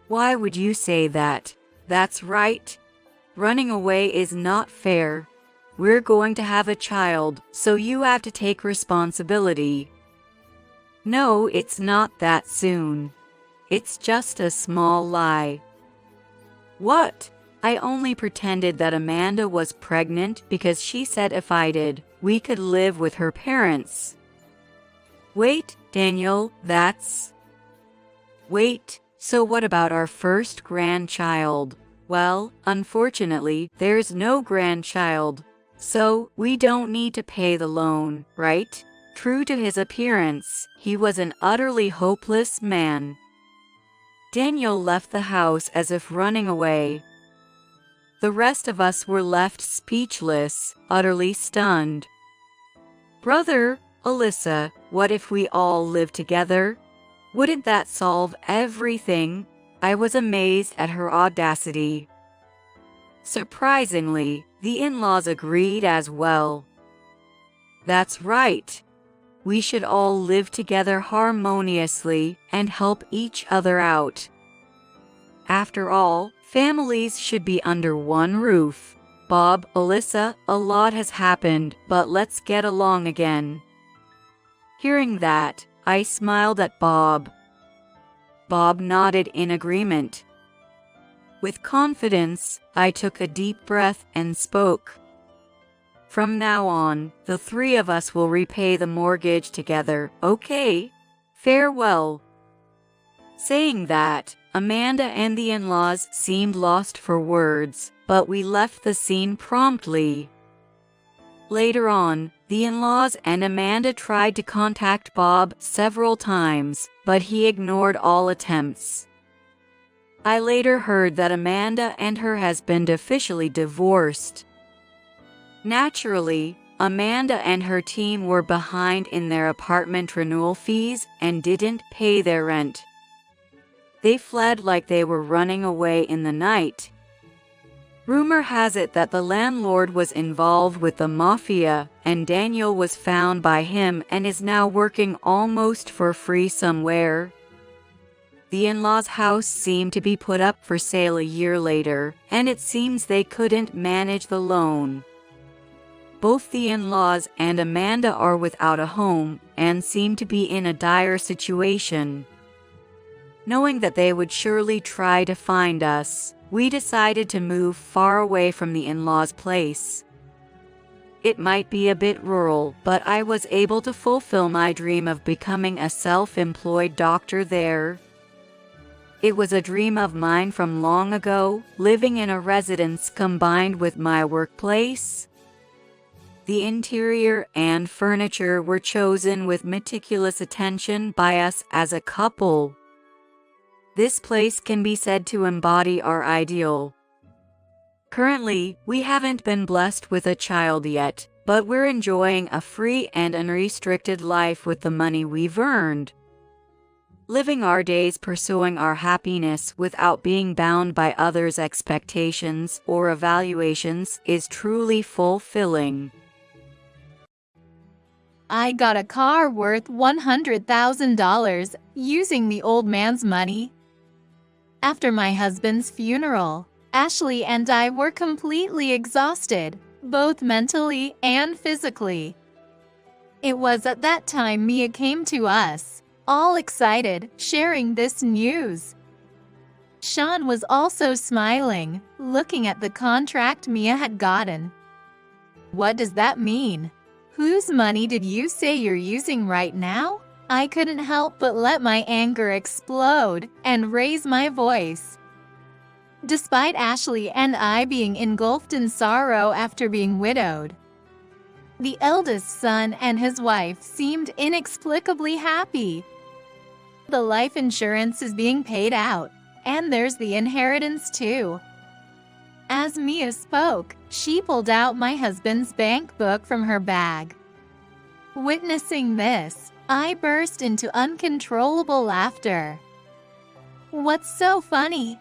Why would you say that? That's right. Running away is not fair. We're going to have a child, so you have to take responsibility. No, it's not that soon. It's just a small lie. What? I only pretended that Amanda was pregnant because she said if I did, we could live with her parents. Wait, Daniel, that's... Wait, so what about our first grandchild? Well, unfortunately, there's no grandchild. So, we don't need to pay the loan, right? True to his appearance, he was an utterly hopeless man. Daniel left the house as if running away. The rest of us were left speechless, utterly stunned. Brother, Alyssa, what if we all live together? Wouldn't that solve everything? I was amazed at her audacity. Surprisingly, the in-laws agreed as well. That's right. We should all live together harmoniously and help each other out. After all, families should be under one roof. Bob, Alyssa, a lot has happened, but let's get along again. Hearing that, I smiled at Bob. Bob nodded in agreement. With confidence, I took a deep breath and spoke. From now on, the three of us will repay the mortgage together, okay? Farewell." Saying that, Amanda and the in-laws seemed lost for words, but we left the scene promptly. Later on, the in-laws and Amanda tried to contact Bob several times, but he ignored all attempts. I later heard that Amanda and her husband officially divorced. Naturally, Amanda and her team were behind in their apartment renewal fees and didn't pay their rent. They fled like they were running away in the night. Rumor has it that the landlord was involved with the mafia, and Daniel was found by him and is now working almost for free somewhere. The in-laws' house seemed to be put up for sale a year later, and it seems they couldn't manage the loan. Both the in-laws and Amanda are without a home and seem to be in a dire situation. Knowing that they would surely try to find us, we decided to move far away from the in-laws' place. It might be a bit rural, but I was able to fulfill my dream of becoming a self-employed doctor there. It was a dream of mine from long ago, living in a residence combined with my workplace. The interior and furniture were chosen with meticulous attention by us as a couple. This place can be said to embody our ideal. Currently, we haven't been blessed with a child yet, but we're enjoying a free and unrestricted life with the money we've earned. Living our days pursuing our happiness without being bound by others' expectations or evaluations is truly fulfilling. I got a car worth $100,000 using the old man's money. After my husband's funeral, Ashley and I were completely exhausted, both mentally and physically. It was at that time Mia came to us, all excited, sharing this news. Sean was also smiling, looking at the contract Mia had gotten. "What does that mean? Whose money did you say you're using right now?" I couldn't help but let my anger explode and raise my voice. Despite Ashley and I being engulfed in sorrow after being widowed, the eldest son and his wife seemed inexplicably happy. The life insurance is being paid out, and there's the inheritance too. As Mia spoke, she pulled out my husband's bank book from her bag. Witnessing this, I burst into uncontrollable laughter. "What's so funny?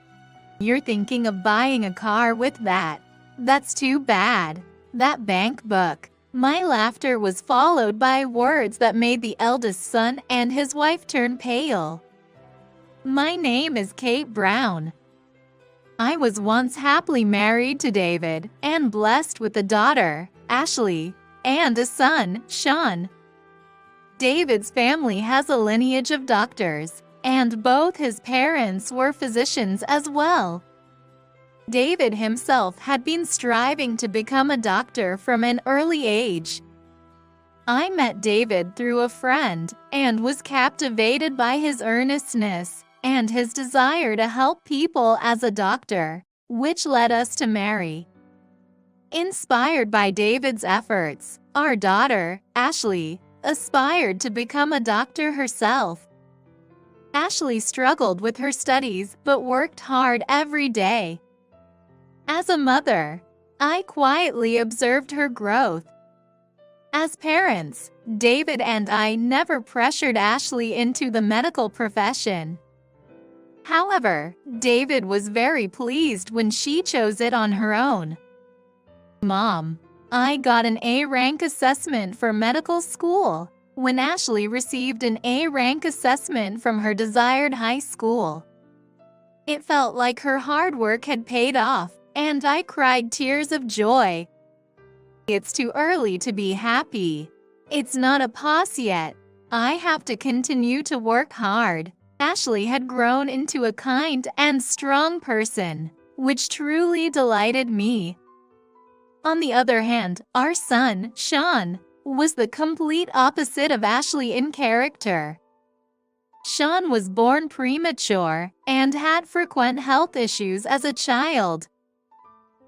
You're thinking of buying a car with that. That's too bad. That bank book." My laughter was followed by words that made the eldest son and his wife turn pale. "My name is Kate Brown. I was once happily married to David and blessed with a daughter, Ashley, and a son, Sean. David's family has a lineage of doctors, and both his parents were physicians as well. David himself had been striving to become a doctor from an early age. I met David through a friend and was captivated by his earnestness and his desire to help people as a doctor, which led us to marry. Inspired by David's efforts, our daughter, Ashley, aspired to become a doctor herself. Ashley struggled with her studies but worked hard every day. As a mother, I quietly observed her growth. As parents, David and I never pressured Ashley into the medical profession. However, David was very pleased when she chose it on her own. "Mom, I got an A-rank assessment for medical school," when Ashley received an A-rank assessment from her desired high school. It felt like her hard work had paid off, and I cried tears of joy. It's too early to be happy. It's not a pause yet. I have to continue to work hard. Ashley had grown into a kind and strong person, which truly delighted me. On the other hand, our son, Sean, was the complete opposite of Ashley in character. Sean was born premature and had frequent health issues as a child,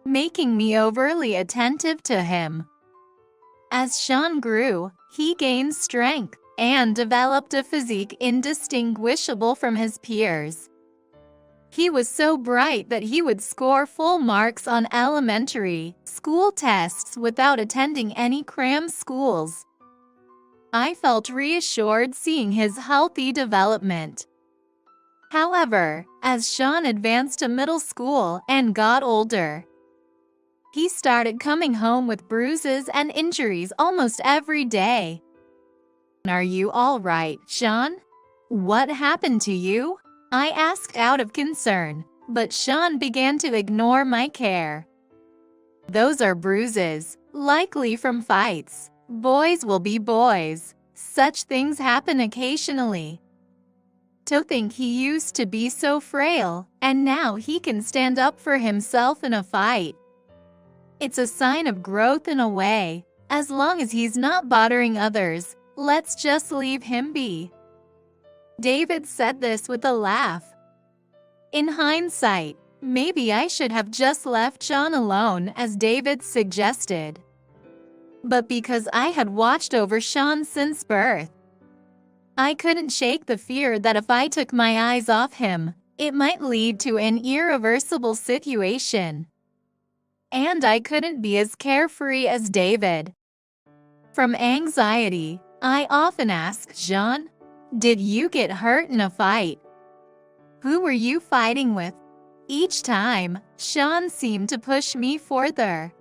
making me overly attentive to him. As Sean grew, he gained strength and developed a physique indistinguishable from his peers. He was so bright that he would score full marks on elementary school tests without attending any cram schools. I felt reassured seeing his healthy development. However, as Sean advanced to middle school and got older, he started coming home with bruises and injuries almost every day. "Are you all right, Sean? What happened to you?" I asked out of concern, but Sean began to ignore my care. "Those are bruises, likely from fights. Boys will be boys. Such things happen occasionally." To think he used to be so frail, and now he can stand up for himself in a fight. It's a sign of growth in a way. As long as he's not bothering others, let's just leave him be. David said this with a laugh. In hindsight, maybe I should have just left Sean alone as David suggested. But because I had watched over Sean since birth, I couldn't shake the fear that if I took my eyes off him, it might lead to an irreversible situation. And I couldn't be as carefree as David. From anxiety, I often asked Sean, "Did you get hurt in a fight? Who were you fighting with?" Each time, Sean seemed to push me further.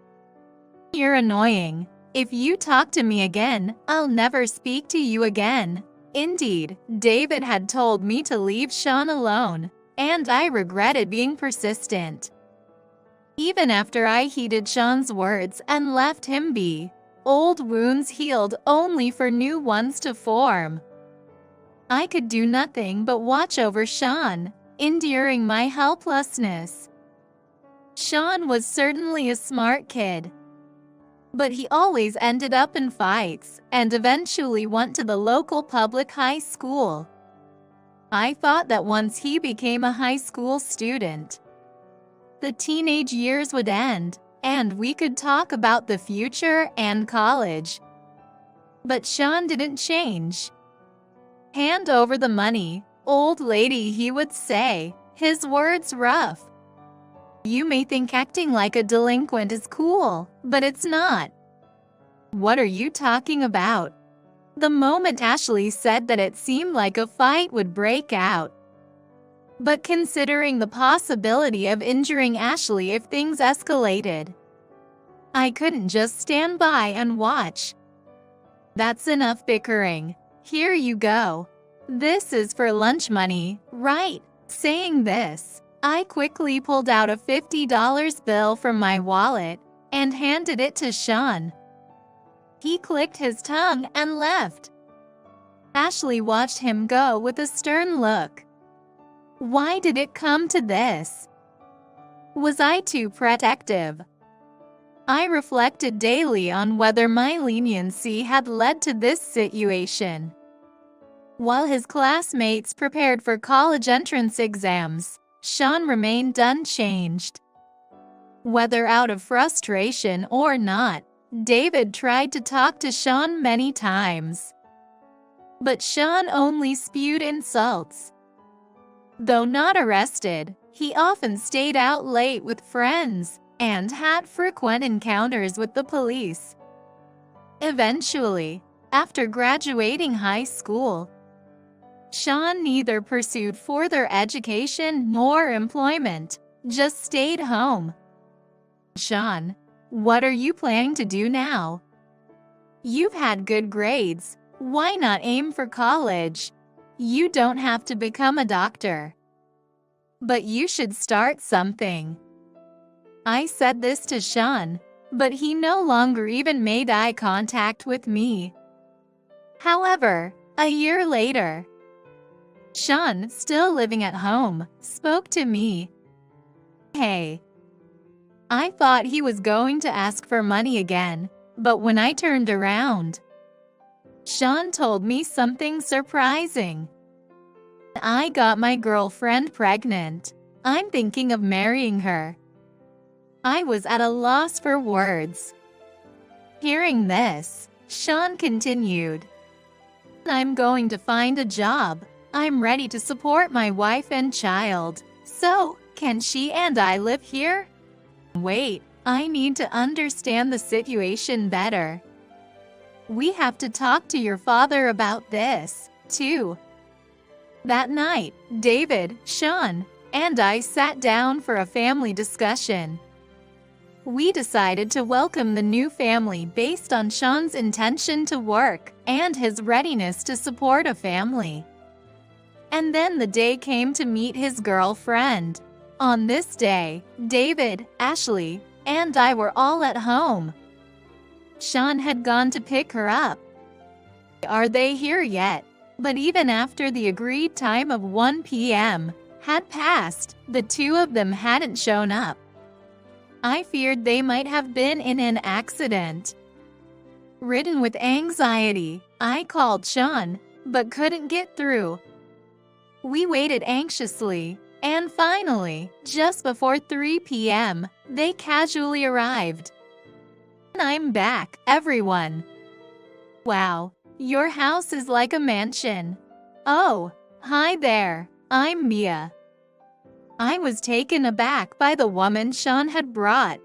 "You're annoying. If you talk to me again, I'll never speak to you again." Indeed, David had told me to leave Sean alone, and I regretted being persistent. Even after I heeded Sean's words and left him be, old wounds healed only for new ones to form. I could do nothing but watch over Sean, enduring my helplessness. Sean was certainly a smart kid, but he always ended up in fights and eventually went to the local public high school. I thought that once he became a high school student, the teenage years would end and we could talk about the future and college. But Sean didn't change. "Hand over the money, old lady," he would say, his words rough. You may think acting like a delinquent is cool, but it's not. "What are you talking about?" The moment Ashley said that, it seemed like a fight would break out. But considering the possibility of injuring Ashley if things escalated, I couldn't just stand by and watch. "That's enough bickering. Here you go. This is for lunch money, right?" Saying this, I quickly pulled out a $50 bill from my wallet and handed it to Sean. He clicked his tongue and left. Ashley watched him go with a stern look. Why did it come to this? Was I too protective? I reflected daily on whether my leniency had led to this situation. While his classmates prepared for college entrance exams, Sean remained unchanged. Whether out of frustration or not, David tried to talk to Sean many times. But Sean only spewed insults. Though not arrested, he often stayed out late with friends and had frequent encounters with the police. Eventually, after graduating high school, Sean neither pursued further education nor employment, just stayed home. "Sean, what are you planning to do now? You've had good grades. Why not aim for college? You don't have to become a doctor. But you should start something." I said this to Sean, but he no longer even made eye contact with me. However, a year later, Sean, still living at home, spoke to me. "Hey, I thought he was going to ask for money again, but when I turned around, Sean told me something surprising. I got my girlfriend pregnant. I'm thinking of marrying her. I was at a loss for words. Hearing this, Sean continued, I'm going to find a job. I'm ready to support my wife and child. So, can she and I live here? Wait, I need to understand the situation better. We have to talk to your father about this, too. That night, David, Sean, and I sat down for a family discussion. We decided to welcome the new family based on Sean's intention to work and his readiness to support a family. And then the day came to meet his girlfriend. On this day, David, Ashley, and I were all at home. Sean had gone to pick her up. Are they here yet? But even after the agreed time of 1 p.m. had passed, the two of them hadn't shown up. I feared they might have been in an accident. Ridden with anxiety, I called Sean, but couldn't get through. We waited anxiously, and finally, just before 3 p.m., they casually arrived. I'm back, everyone. Wow, your house is like a mansion. Oh, hi there, I'm Mia. I was taken aback by the woman Sean had brought.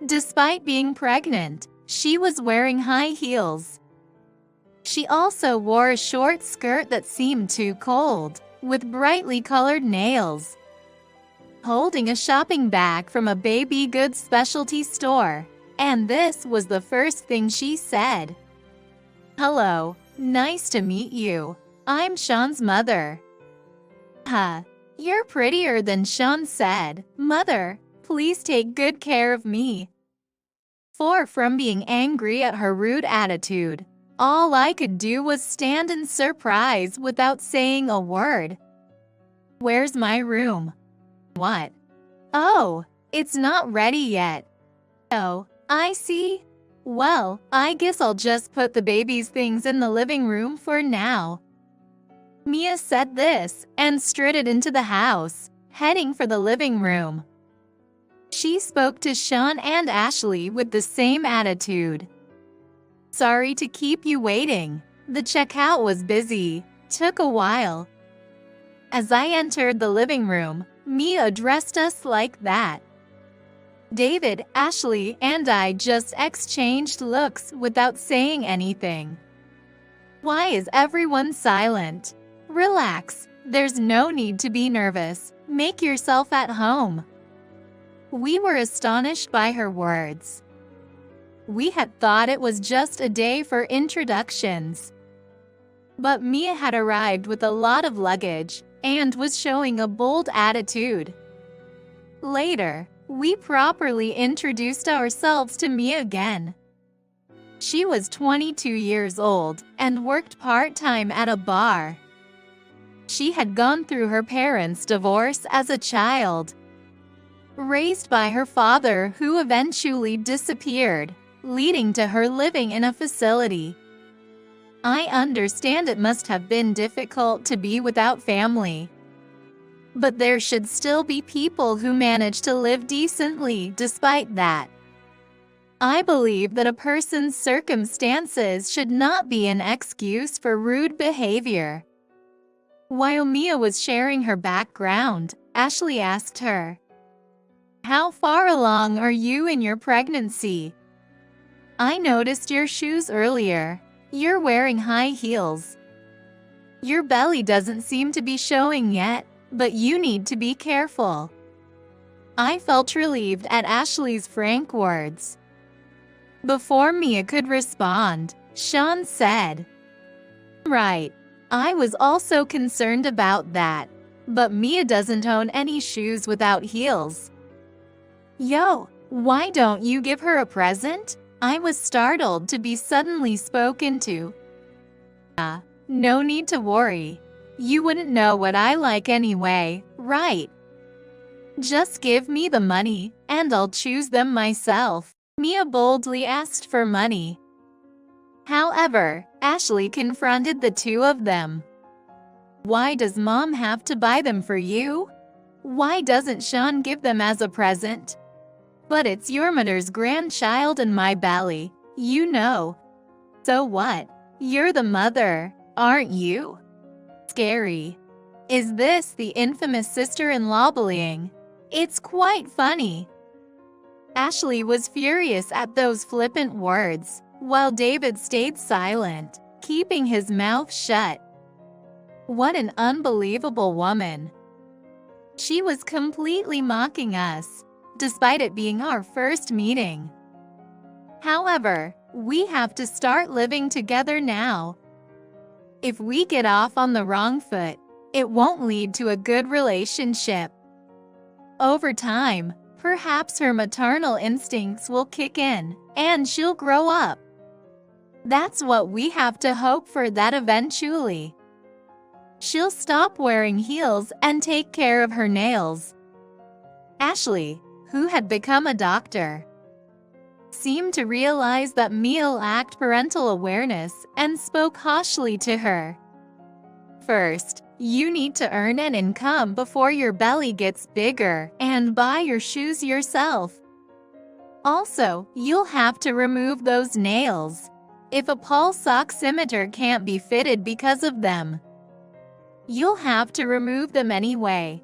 Despite being pregnant, she was wearing high heels. She also wore a short skirt that seemed too cold, with brightly colored nails. Holding a shopping bag from a baby goods specialty store, and this was the first thing she said. Hello, nice to meet you. I'm Sean's mother. Huh. You're prettier than Sean said. Mother, please take good care of me. Far from being angry at her rude attitude, all I could do was stand in surprise without saying a word. Where's my room? What? Oh, it's not ready yet. Oh, I see. Well, I guess I'll just put the baby's things in the living room for now. Mia said this and strutted into the house, heading for the living room. She spoke to Sean and Ashley with the same attitude. Sorry to keep you waiting. The checkout was busy. Took a while. As I entered the living room, Mia addressed us like that. David, Ashley, and I just exchanged looks without saying anything. Why is everyone silent? Relax, there's no need to be nervous. Make yourself at home. We were astonished by her words. We had thought it was just a day for introductions. But Mia had arrived with a lot of luggage and was showing a bold attitude. Later, we properly introduced ourselves to Mia again. She was 22 years old and worked part-time at a bar. She had gone through her parents' divorce as a child, raised by her father who eventually disappeared, leading to her living in a facility. I understand it must have been difficult to be without family. But there should still be people who manage to live decently despite that. I believe that a person's circumstances should not be an excuse for rude behavior. While Mia was sharing her background, Ashley asked her, How far along are you in your pregnancy? I noticed your shoes earlier. You're wearing high heels. Your belly doesn't seem to be showing yet, but you need to be careful. I felt relieved at Ashley's frank words. Before Mia could respond, Sean said, Right. I was also concerned about that, but Mia doesn't own any shoes without heels. Yo, why don't you give her a present? I was startled to be suddenly spoken to. No need to worry. You wouldn't know what I like anyway, right? Just give me the money, and I'll choose them myself. Mia boldly asked for money. However, Ashley confronted the two of them. Why does Mom have to buy them for you? Why doesn't Sean give them as a present? But it's your mother's grandchild and my belly, you know. So what? You're the mother, aren't you? Scary. Is this the infamous sister-in-law bullying? It's quite funny. Ashley was furious at those flippant words, while David stayed silent, keeping his mouth shut. What an unbelievable woman. She was completely mocking us, despite it being our first meeting. However, we have to start living together now. If we get off on the wrong foot, it won't lead to a good relationship. Over time, perhaps her maternal instincts will kick in, and she'll grow up. That's what we have to hope for, that eventually she'll stop wearing heels and take care of her nails. Ashley, who had become a doctor, seemed to realize that Mia lacked parental awareness and spoke harshly to her. First, you need to earn an income before your belly gets bigger and buy your shoes yourself. Also, you'll have to remove those nails. If a pulse oximeter can't be fitted because of them, you'll have to remove them anyway.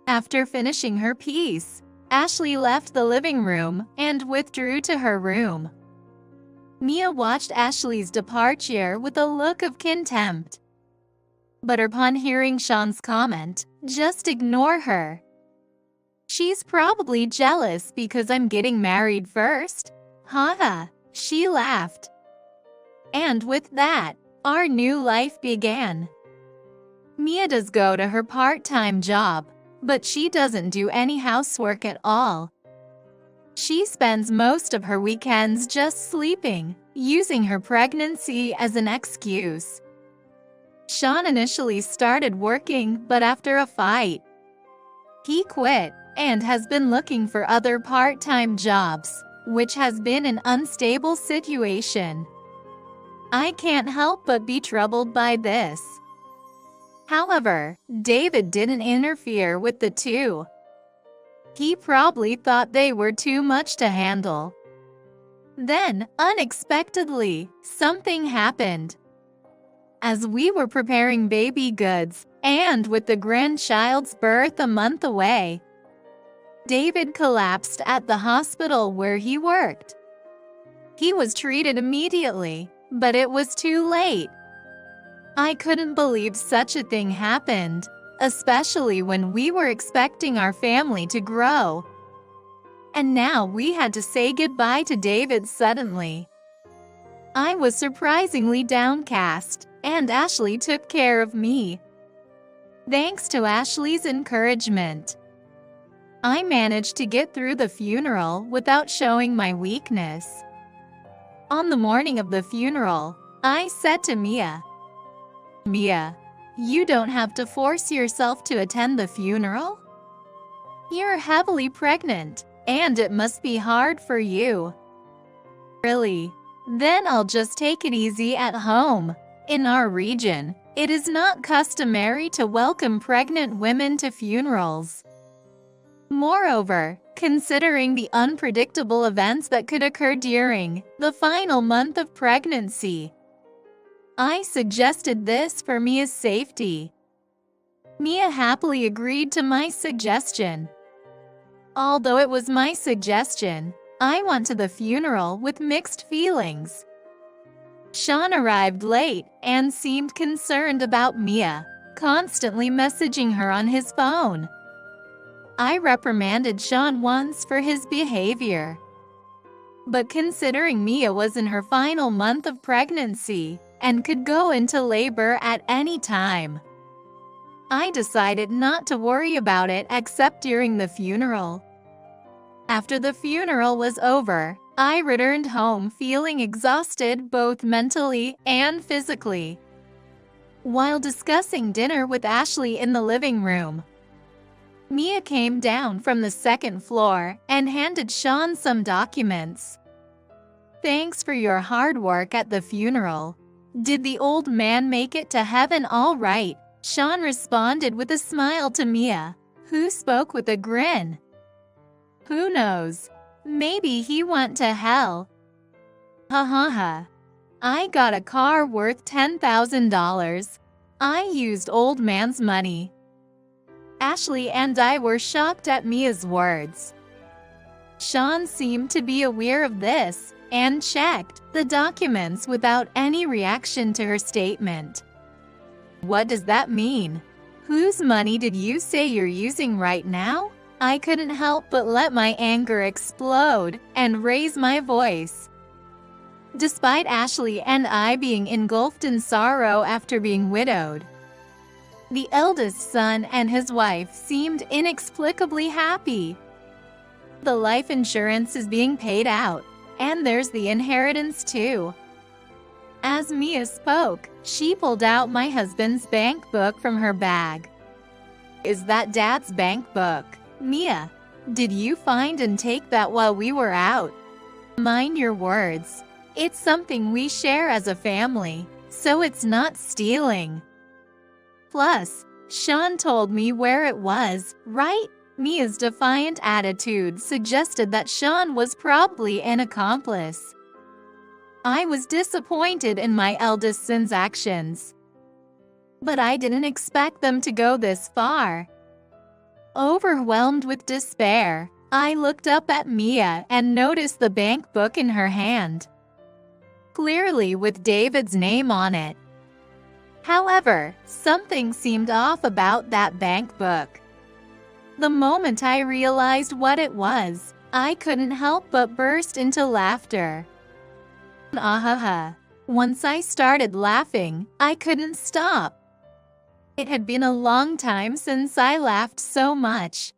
After finishing her piece, Ashley left the living room and withdrew to her room. Mia watched Ashley's departure with a look of contempt. But upon hearing Sean's comment, just ignore her. She's probably jealous because I'm getting married first. Haha, she laughed. And with that, our new life began. Mia does go to her part-time job, but she doesn't do any housework at all. She spends most of her weekends just sleeping, using her pregnancy as an excuse. Sean initially started working, but after a fight, he quit and has been looking for other part-time jobs, which has been an unstable situation. I can't help but be troubled by this. However, David didn't interfere with the two. He probably thought they were too much to handle. Then, unexpectedly, something happened. As we were preparing baby goods, and with the grandchild's birth a month away, David collapsed at the hospital where he worked. He was treated immediately, but it was too late. I couldn't believe such a thing happened, especially when we were expecting our family to grow. And now we had to say goodbye to David suddenly. I was surprisingly downcast, and Ashley took care of me. Thanks to Ashley's encouragement, I managed to get through the funeral without showing my weakness. On the morning of the funeral, I said to Mia, "Mia, you don't have to force yourself to attend the funeral. You're heavily pregnant, and it must be hard for you." "Really? Then I'll just take it easy at home. In our region, it is not customary to welcome pregnant women to funerals. Moreover, considering the unpredictable events that could occur during the final month of pregnancy, I suggested this for Mia's safety." Mia happily agreed to my suggestion. Although it was my suggestion, I went to the funeral with mixed feelings. Sean arrived late and seemed concerned about Mia, constantly messaging her on his phone. I reprimanded Sean once for his behavior. But considering Mia was in her final month of pregnancy and could go into labor at any time, I decided not to worry about it except during the funeral. After the funeral was over, I returned home feeling exhausted both mentally and physically. While discussing dinner with Ashley in the living room, Mia came down from the second floor and handed Sean some documents. "Thanks for your hard work at the funeral. Did the old man make it to heaven all right?" Sean responded with a smile to Mia, who spoke with a grin. "Who knows? Maybe he went to hell. Ha ha ha. I got a car worth $10,000. I used old man's money." Ashley and I were shocked at Mia's words. Sean seemed to be aware of this and checked the documents without any reaction to her statement. "What does that mean? Whose money did you say you're using right now?" I couldn't help but let my anger explode and raise my voice. Despite Ashley and I being engulfed in sorrow after being widowed, the eldest son and his wife seemed inexplicably happy. The life insurance is being paid out, and there's the inheritance too. As Mia spoke, she pulled out my husband's bank book from her bag. "Is that Dad's bank book? Mia, did you find and take that while we were out?" "Mind your words. It's something we share as a family, so it's not stealing. Plus, Sean told me where it was, right?" Mia's defiant attitude suggested that Sean was probably an accomplice. I was disappointed in my eldest son's actions, but I didn't expect them to go this far. Overwhelmed with despair, I looked up at Mia and noticed the bank book in her hand, clearly with David's name on it. However, something seemed off about that bank book. The moment I realized what it was, I couldn't help but burst into laughter. Ahaha. Once I started laughing, I couldn't stop. It had been a long time since I laughed so much.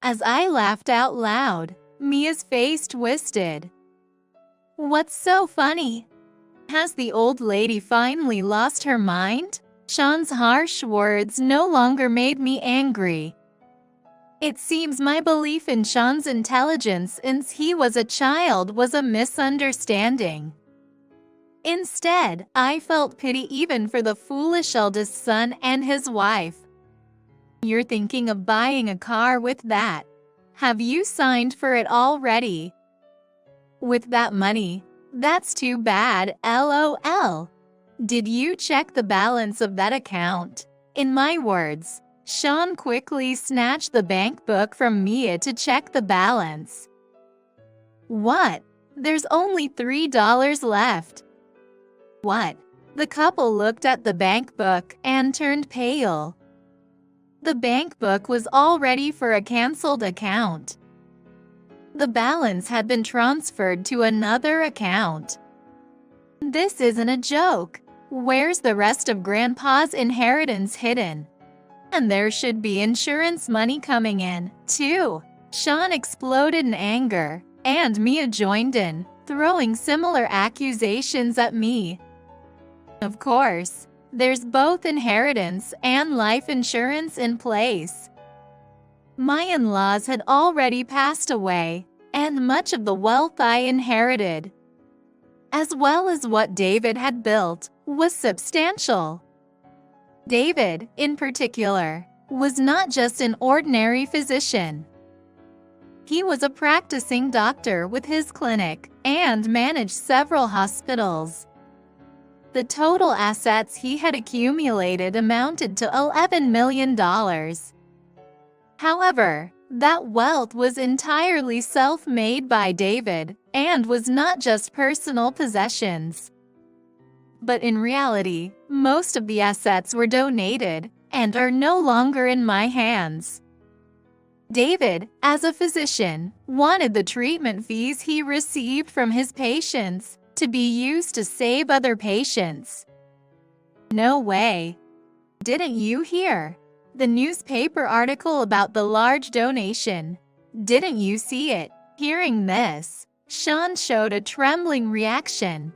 As I laughed out loud, Mia's face twisted. "What's so funny? Has the old lady finally lost her mind?" Sean's harsh words no longer made me angry. It seems my belief in Sean's intelligence since he was a child was a misunderstanding. Instead, I felt pity even for the foolish eldest son and his wife. "You're thinking of buying a car with that. Have you signed for it already?" "With that money? That's too bad, LOL. Did you check the balance of that account?" In my words, Sean quickly snatched the bank book from Mia to check the balance. "What? There's only $3 left." "What?" The couple looked at the bank book and turned pale. The bank book was already for a canceled account. The balance had been transferred to another account. "This isn't a joke. Where's the rest of Grandpa's inheritance hidden? And there should be insurance money coming in, too." Sean exploded in anger, and Mia joined in, throwing similar accusations at me. Of course, there's both inheritance and life insurance in place. My in-laws had already passed away, and much of the wealth I inherited, as well as what David had built, was substantial. David, in particular, was not just an ordinary physician. He was a practicing doctor with his clinic and managed several hospitals. The total assets he had accumulated amounted to $11 million. However, that wealth was entirely self-made by David and was not just personal possessions. But in reality, most of the assets were donated and are no longer in my hands. David, as a physician, wanted the treatment fees he received from his patients to be used to save other patients. No way. Didn't you hear the newspaper article about the large donation? Didn't you see it? Hearing this, Sean showed a trembling reaction.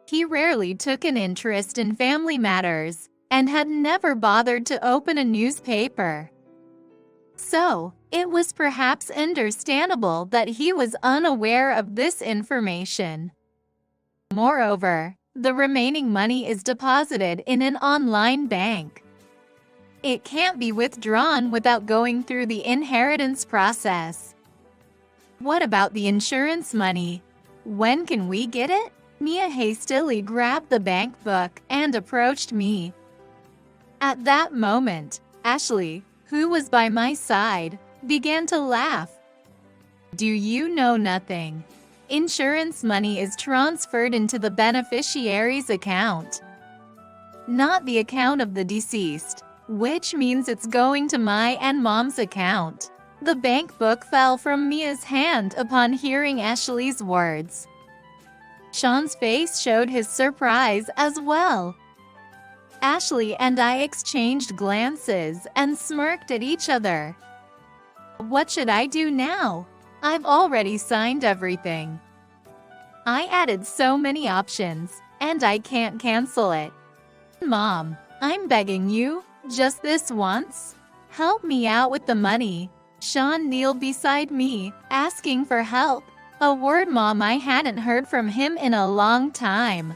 He rarely took an interest in family matters and had never bothered to open a newspaper. So, it was perhaps understandable that he was unaware of this information. Moreover, the remaining money is deposited in an online bank. It can't be withdrawn without going through the inheritance process. What about the insurance money? When can we get it? Mia hastily grabbed the bank book and approached me. At that moment, Ashley, who was by my side, began to laugh. Do you know nothing? Insurance money is transferred into the beneficiary's account, not the account of the deceased, which means it's going to my and Mom's account. The bank book fell from Mia's hand upon hearing Ashley's words. Sean's face showed his surprise as well. Ashley and I exchanged glances and smirked at each other. What should I do now? I've already signed everything. I added so many options, and I can't cancel it. Mom, I'm begging you, just this once. Help me out with the money. Sean kneeled beside me, asking for help. A word, Mom, I hadn't heard from him in a long time.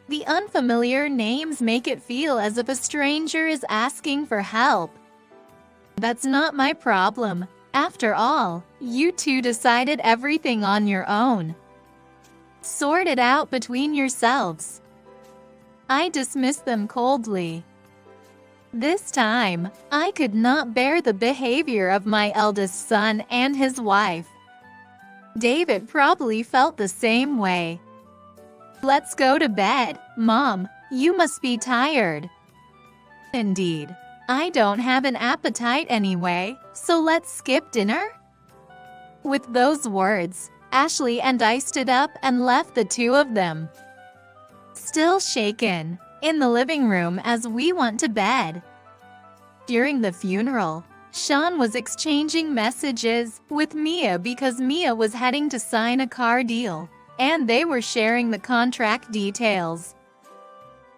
The unfamiliar names make it feel as if a stranger is asking for help. That's not my problem. After all, you two decided everything on your own. Sort it out between yourselves. I dismissed them coldly. This time, I could not bear the behavior of my eldest son and his wife. David probably felt the same way. Let's go to bed, Mom. You must be tired. Indeed. I don't have an appetite anyway, so let's skip dinner? With those words, Ashley and I stood up and left the two of them, still shaken, in the living room as we went to bed. During the funeral, Sean was exchanging messages with Mia because Mia was heading to sign a car deal, and they were sharing the contract details.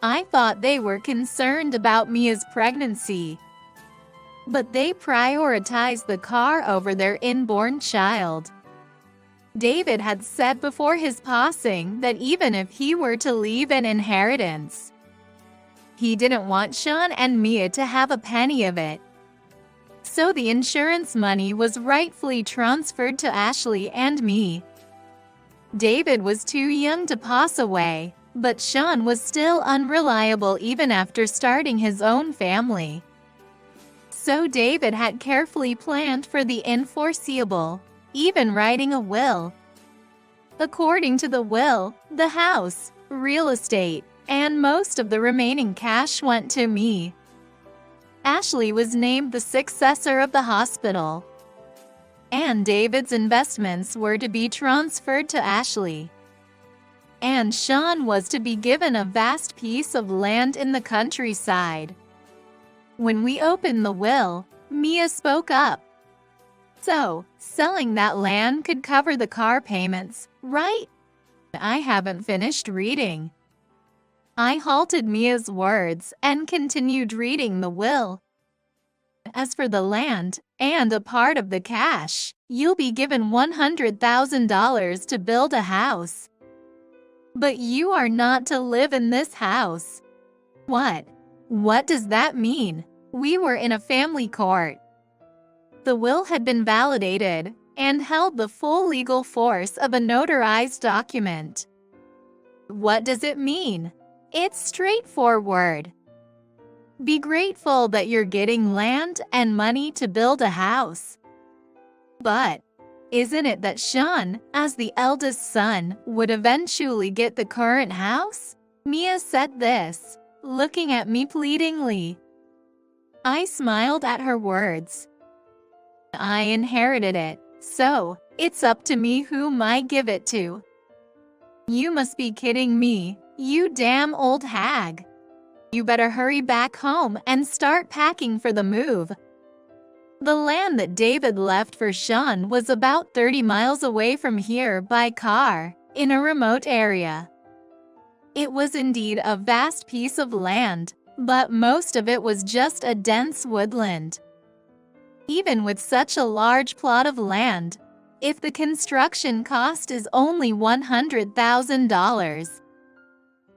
I thought they were concerned about Mia's pregnancy, but they prioritized the car over their inborn child. David had said before his passing that even if he were to leave an inheritance, he didn't want Sean and Mia to have a penny of it. So the insurance money was rightfully transferred to Ashley and me. David was too young to pass away, but Sean was still unreliable even after starting his own family. So David had carefully planned for the unforeseeable, even writing a will. According to the will, the house, real estate, and most of the remaining cash went to me. Ashley was named the successor of the hospital, and David's investments were to be transferred to Ashley. And Sean was to be given a vast piece of land in the countryside. When we opened the will, Mia spoke up. So, selling that land could cover the car payments, right? I haven't finished reading. I halted Mia's words and continued reading the will. As for the land and a part of the cash, you'll be given $100,000 to build a house. But you are not to live in this house. What? What does that mean? We were in a family court. The will had been validated and held the full legal force of a notarized document. What does it mean? It's straightforward. Be grateful that you're getting land and money to build a house. But isn't it that Sean, as the eldest son, would eventually get the current house? Mia said this, looking at me pleadingly. I smiled at her words. I inherited it, so it's up to me whom I give it to. You must be kidding me, you damn old hag. You better hurry back home and start packing for the move. The land that David left for Sean was about 30 miles away from here by car, in a remote area. It was indeed a vast piece of land, but most of it was just a dense woodland. Even with such a large plot of land, if the construction cost is only $100,000,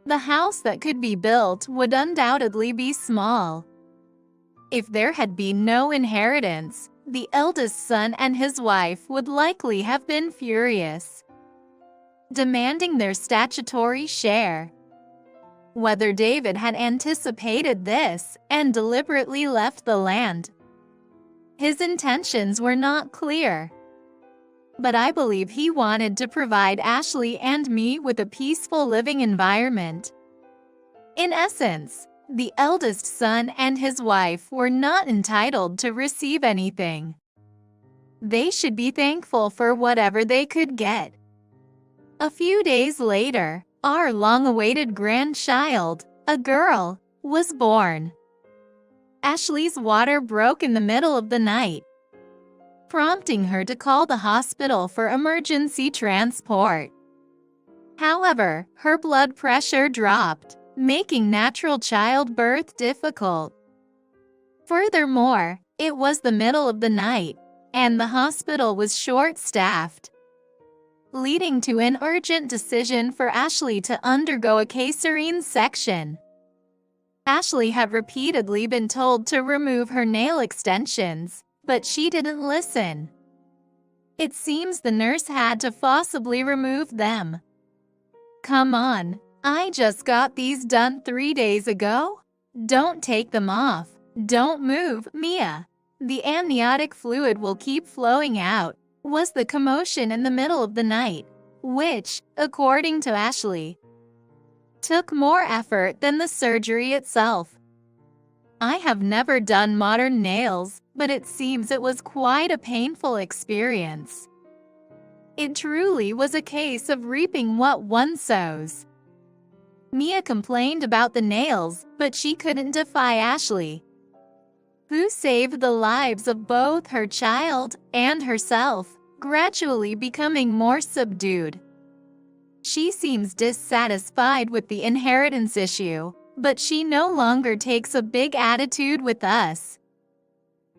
the house that could be built would undoubtedly be small. If there had been no inheritance, the eldest son and his wife would likely have been furious, demanding their statutory share. Whether David had anticipated this and deliberately left the land, his intentions were not clear. But I believe he wanted to provide Ashley and me with a peaceful living environment. In essence, the eldest son and his wife were not entitled to receive anything. They should be thankful for whatever they could get. A few days later, our long-awaited grandchild, a girl, was born. Ashley's water broke in the middle of the night, prompting her to call the hospital for emergency transport. However, her blood pressure dropped, making natural childbirth difficult. Furthermore, it was the middle of the night, and the hospital was short-staffed, leading to an urgent decision for Ashley to undergo a cesarean section. Ashley had repeatedly been told to remove her nail extensions, but she didn't listen. It seems the nurse had to forcibly remove them. Come on, I just got these done 3 days ago. Don't take them off. Don't move, Mia. The amniotic fluid will keep flowing out, was the commotion in the middle of the night, which, according to Ashley, took more effort than the surgery itself. I have never done modern nails, but it seems it was quite a painful experience. It truly was a case of reaping what one sows. Mia complained about the nails, but she couldn't defy Ashley, who saved the lives of both her child and herself, gradually becoming more subdued. She seems dissatisfied with the inheritance issue, but she no longer takes a big attitude with us.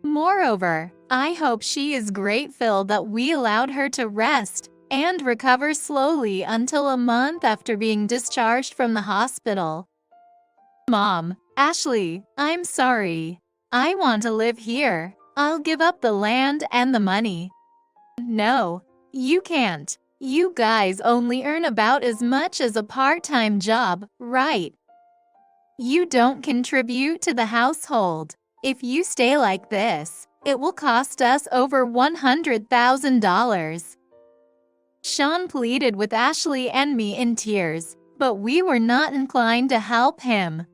Moreover, I hope she is grateful that we allowed her to rest and recover slowly until a month after being discharged from the hospital. Mom, Ashley, I'm sorry. I want to live here. I'll give up the land and the money. No, you can't. You guys only earn about as much as a part-time job, right? You don't contribute to the household. If you stay like this, it will cost us over $100,000. Sean pleaded with Ashley and me in tears, but we were not inclined to help him.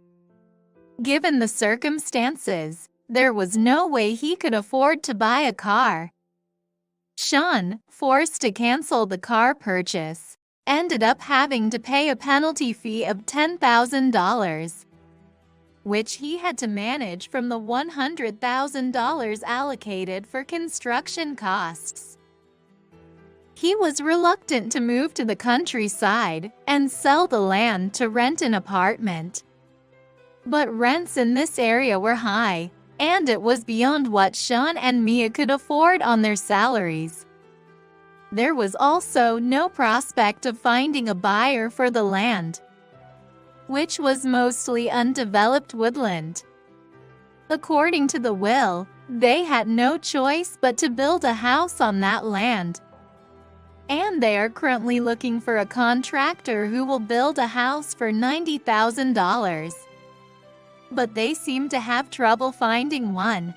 Given the circumstances, there was no way he could afford to buy a car. Sean, forced to cancel the car purchase, ended up having to pay a penalty fee of $10,000, which he had to manage from the $100,000 allocated for construction costs. He was reluctant to move to the countryside and sell the land to rent an apartment. But rents in this area were high, and it was beyond what Sean and Mia could afford on their salaries. There was also no prospect of finding a buyer for the land, which was mostly undeveloped woodland. According to the will, they had no choice but to build a house on that land. And they are currently looking for a contractor who will build a house for $90,000. But they seem to have trouble finding one.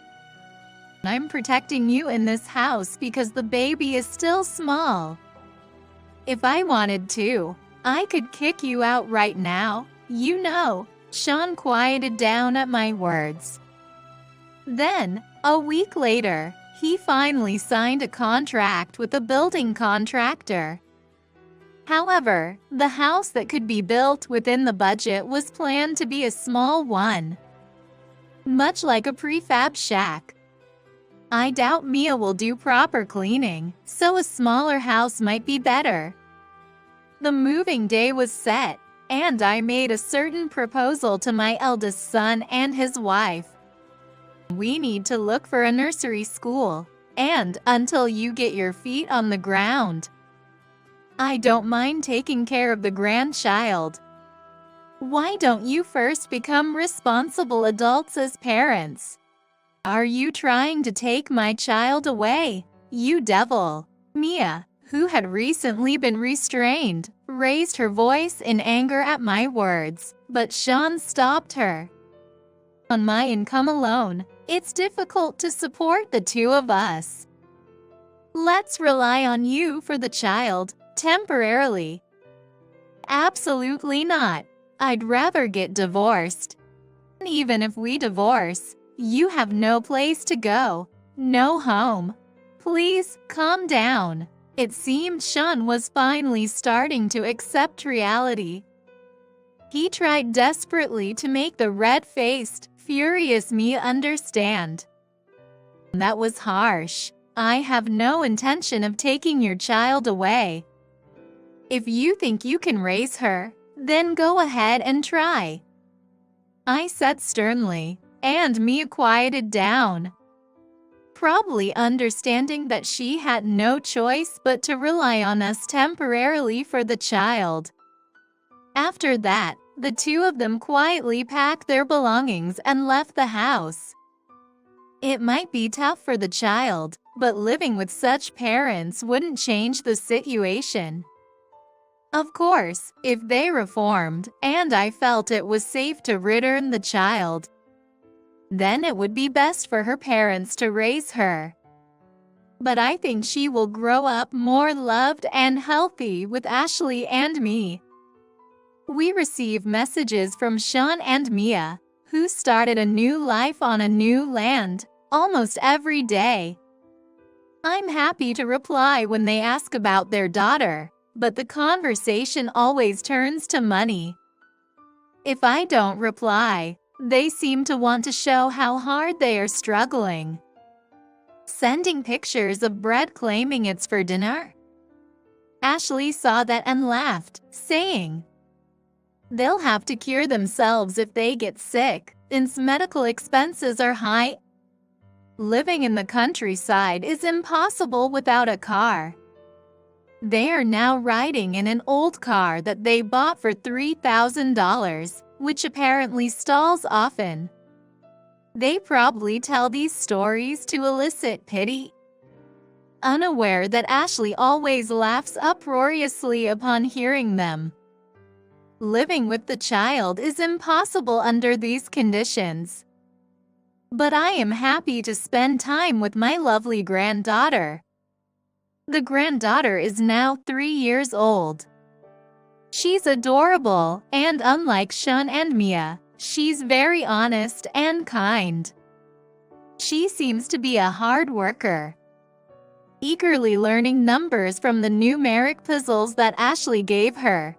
I'm protecting you in this house because the baby is still small. If I wanted to, I could kick you out right now. You know, Sean quieted down at my words. Then, a week later, he finally signed a contract with a building contractor. However, the house that could be built within the budget was planned to be a small one, much like a prefab shack. I doubt Mia will do proper cleaning, so a smaller house might be better. The moving day was set, and I made a certain proposal to my eldest son and his wife. We need to look for a nursery school, and until you get your feet on the ground, I don't mind taking care of the grandchild. Why don't you first become responsible adults as parents? Are you trying to take my child away, you devil? Mia, who had recently been restrained, raised her voice in anger at my words, but Sean stopped her. On my income alone, it's difficult to support the two of us. Let's rely on you for the child, temporarily. Absolutely not. I'd rather get divorced. Even if we divorce, you have no place to go, no home. Please, calm down. It seemed Sean was finally starting to accept reality. He tried desperately to make the red-faced, furious Mia understand. That was harsh. I have no intention of taking your child away. If you think you can raise her, then go ahead and try, I said sternly, and Mia quieted down, probably understanding that she had no choice but to rely on us temporarily for the child. After that, the two of them quietly packed their belongings and left the house. It might be tough for the child, but living with such parents wouldn't change the situation. Of course, if they reformed, and I felt it was safe to return the child, then it would be best for her parents to raise her. But I think she will grow up more loved and healthy with Ashley and me. We receive messages from Sean and Mia, who started a new life on a new land, almost every day. I'm happy to reply when they ask about their daughter, but the conversation always turns to money. If I don't reply, they seem to want to show how hard they are struggling. Sending pictures of bread claiming it's for dinner? Ashley saw that and laughed, saying, "They'll have to cure themselves if they get sick, since medical expenses are high. Living in the countryside is impossible without a car." They are now riding in an old car that they bought for $3,000, which apparently stalls often. They probably tell these stories to elicit pity, unaware that Ashley always laughs uproariously upon hearing them. Living with the child is impossible under these conditions. But I am happy to spend time with my lovely granddaughter. The granddaughter is now 3 years old. She's adorable, and unlike Sean and Mia, she's very honest and kind. She seems to be a hard worker, eagerly learning numbers from the numeric puzzles that Ashley gave her.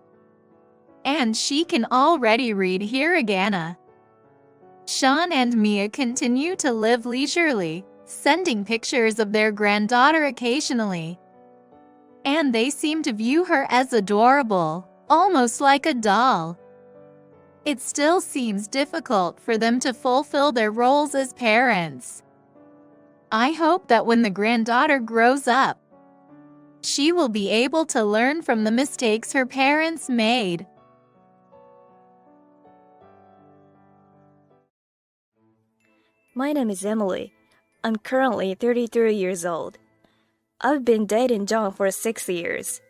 And she can already read hiragana. Sean and Mia continue to live leisurely, sending pictures of their granddaughter occasionally. And they seem to view her as adorable, almost like a doll. It still seems difficult for them to fulfill their roles as parents. I hope that when the granddaughter grows up, she will be able to learn from the mistakes her parents made. My name is Emily. I'm currently 33 years old. I've been dating John for 6 years.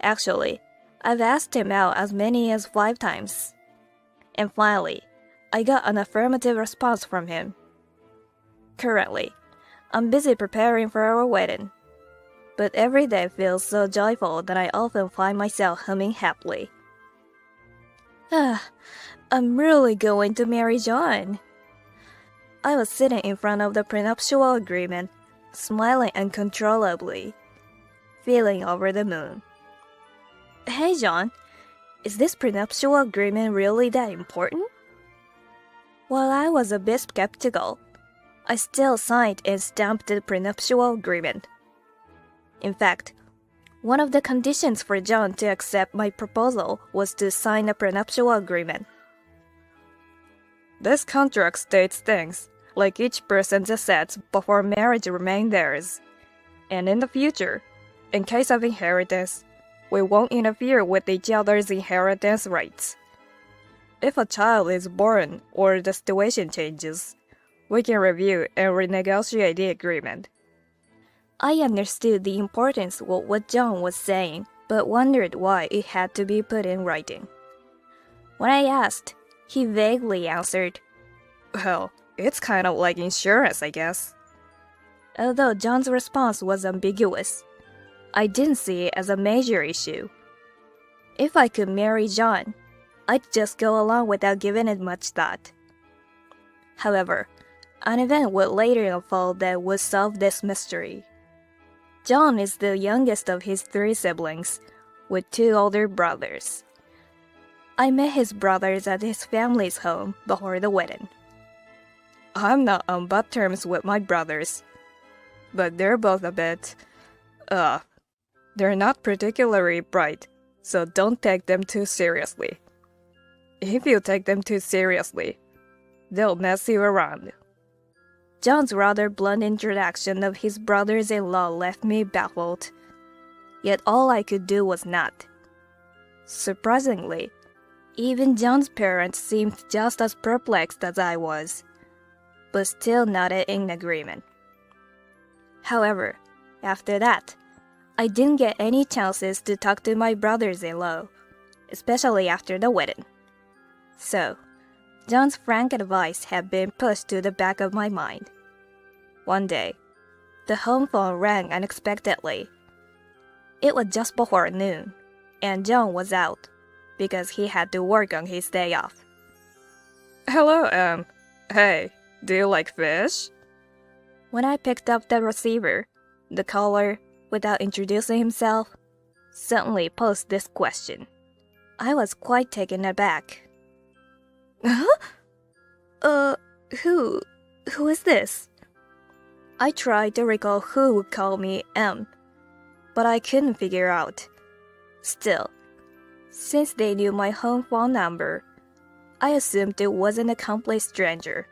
Actually, I've asked him out as many as 5 times. And finally, I got an affirmative response from him. Currently, I'm busy preparing for our wedding. But every day feels so joyful that I often find myself humming happily. I'm really going to marry John. I was sitting in front of the prenuptial agreement, smiling uncontrollably, feeling over the moon. Hey John, is this prenuptial agreement really that important? While I was a bit skeptical, I still signed and stamped the prenuptial agreement. In fact, one of the conditions for John to accept my proposal was to sign a prenuptial agreement. This contract states things like each person's assets before marriage remain theirs. And in the future, in case of inheritance, we won't interfere with each other's inheritance rights. If a child is born or the situation changes, we can review and renegotiate the agreement. I understood the importance of what John was saying, but wondered why it had to be put in writing. When I asked, he vaguely answered, "Well, it's kind of like insurance, I guess." Although John's response was ambiguous, I didn't see it as a major issue. If I could marry John, I'd just go along without giving it much thought. However, an event would later unfold that would solve this mystery. John is the youngest of his 3 siblings, with 2 older brothers. I met his brothers at his family's home before the wedding. I'm not on bad terms with my brothers, but they're both a bit, they're not particularly bright, so don't take them too seriously. If you take them too seriously, they'll mess you around. John's rather blunt introduction of his brothers-in-law left me baffled, yet all I could do was nod. Surprisingly, even John's parents seemed just as perplexed as I was, but still nodded in agreement. However, after that, I didn't get any chances to talk to my brothers-in-law, especially after the wedding. So, John's frank advice had been pushed to the back of my mind. One day, the home phone rang unexpectedly. It was just before noon, and John was out because he had to work on his day off. "Hello, hey, do you like fish?" When I picked up the receiver, the caller, without introducing himself, suddenly posed this question. I was quite taken aback. Huh? Who is this? I tried to recall who would call me M, but I couldn't figure out. Still, since they knew my home phone number, I assumed it wasn't a complete stranger.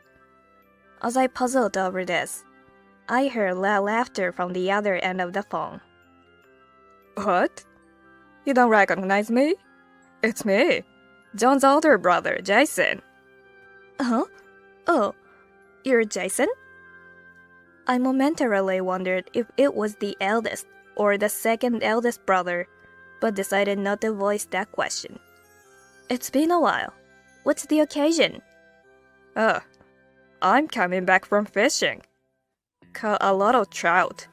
As I puzzled over this, I heard loud laughter from the other end of the phone. "What? You don't recognize me? It's me, John's older brother, Jason." "Huh? Oh, you're Jason?" I momentarily wondered if it was the eldest or the second eldest brother, but decided not to voice that question. "It's been a while. What's the occasion?" I'm coming back from fishing. Caught a lot of trout,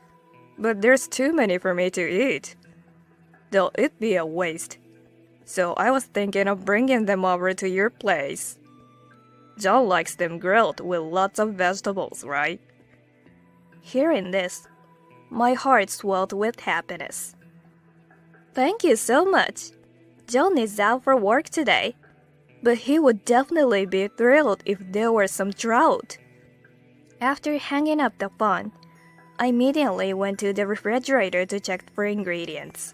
but there's too many for me to eat. Though it'd be a waste. So I was thinking of bringing them over to your place. John likes them grilled with lots of vegetables, right?" Hearing this, my heart swelled with happiness. "Thank you so much. John is out for work today, but he would definitely be thrilled if there were some trout." After hanging up the phone, I immediately went to the refrigerator to check for ingredients.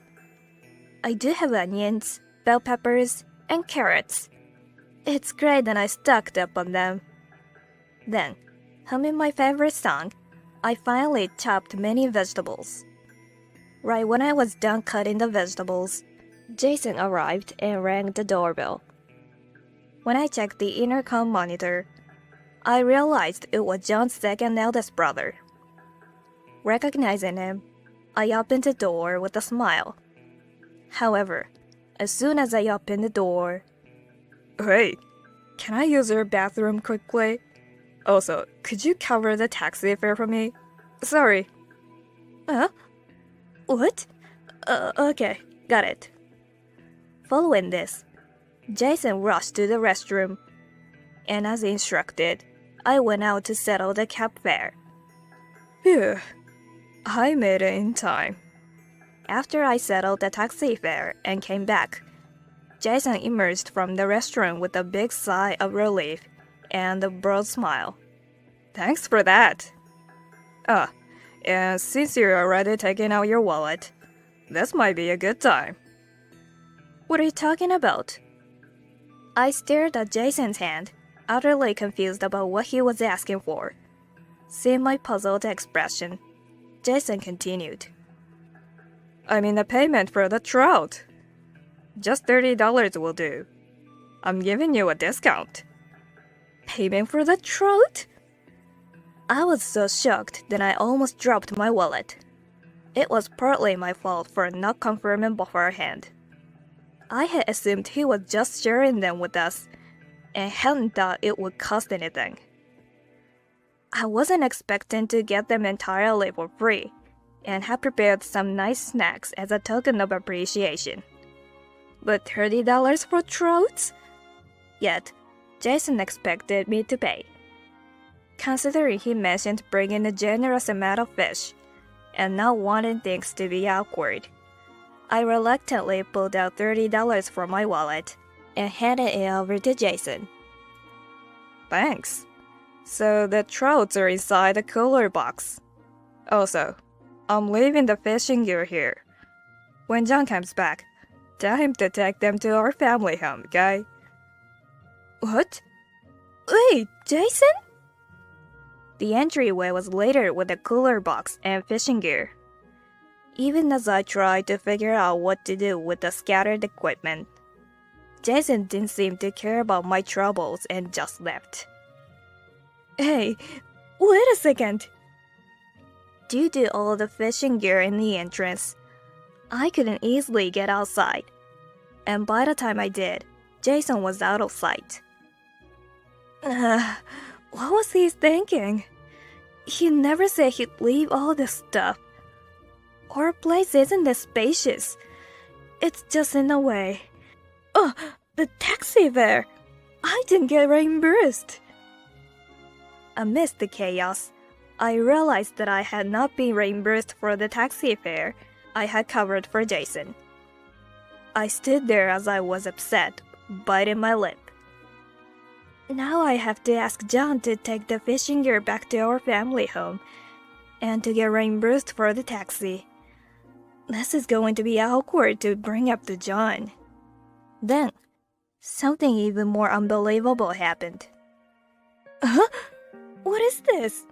I do have onions, bell peppers, and carrots. It's great that I stocked up on them. Then, humming my favorite song, I finally chopped many vegetables. Right when I was done cutting the vegetables, Jason arrived and rang the doorbell. When I checked the intercom monitor, I realized it was John's second eldest brother. Recognizing him, I opened the door with a smile. However, as soon as I opened the door, "Hey, can I use your bathroom quickly? Also, could you cover the taxi fare for me? Sorry." What? Okay, got it. Following this, Jason rushed to the restroom, and as instructed, I went out to settle the cab fare. Phew, I made it in time. After I settled the taxi fare and came back, Jason emerged from the restaurant with a big sigh of relief and a broad smile. "Thanks for that." And since you're already taking out your wallet, this might be a good time." "What are you talking about?" I stared at Jason's hand, utterly confused about what he was asking for. Seeing my puzzled expression, Jason continued. I mean a payment for the trout. Just $30 will do. I'm giving you a discount. Payment for the trout? I was so shocked that I almost dropped my wallet. It was partly my fault for not confirming beforehand. I had assumed he was just sharing them with us and hadn't thought it would cost anything. I wasn't expecting to get them entirely for free and had prepared some nice snacks as a token of appreciation. But $30 for trouts? Yet, Jason expected me to pay. Considering he mentioned bringing a generous amount of fish and not wanting things to be awkward, I reluctantly pulled out $30 from my wallet and handed it over to Jason. Thanks. So the trouts are inside the cooler box. Also, I'm leaving the fishing gear here. When John comes back, tell him to take them to our family home, okay? What? Wait, Jason? The entryway was littered with a cooler box and fishing gear. Even as I tried to figure out what to do with the scattered equipment, Jason didn't seem to care about my troubles and just left. Hey, wait a second. Due to all the fishing gear in the entrance, I couldn't easily get outside, and by the time I did, Jason was out of sight. What was he thinking? He never said he'd leave all this stuff. Our place isn't that spacious. It's just in a way. Oh, the taxi fare! I didn't get reimbursed. Amidst the chaos, I realized that I had not been reimbursed for the taxi fare I had covered for Jason. I stood there as I was upset, biting my lip. Now I have to ask John to take the fishing gear back to our family home and to get reimbursed for the taxi. This is going to be awkward to bring up to John. Then, something even more unbelievable happened. Huh? What is this?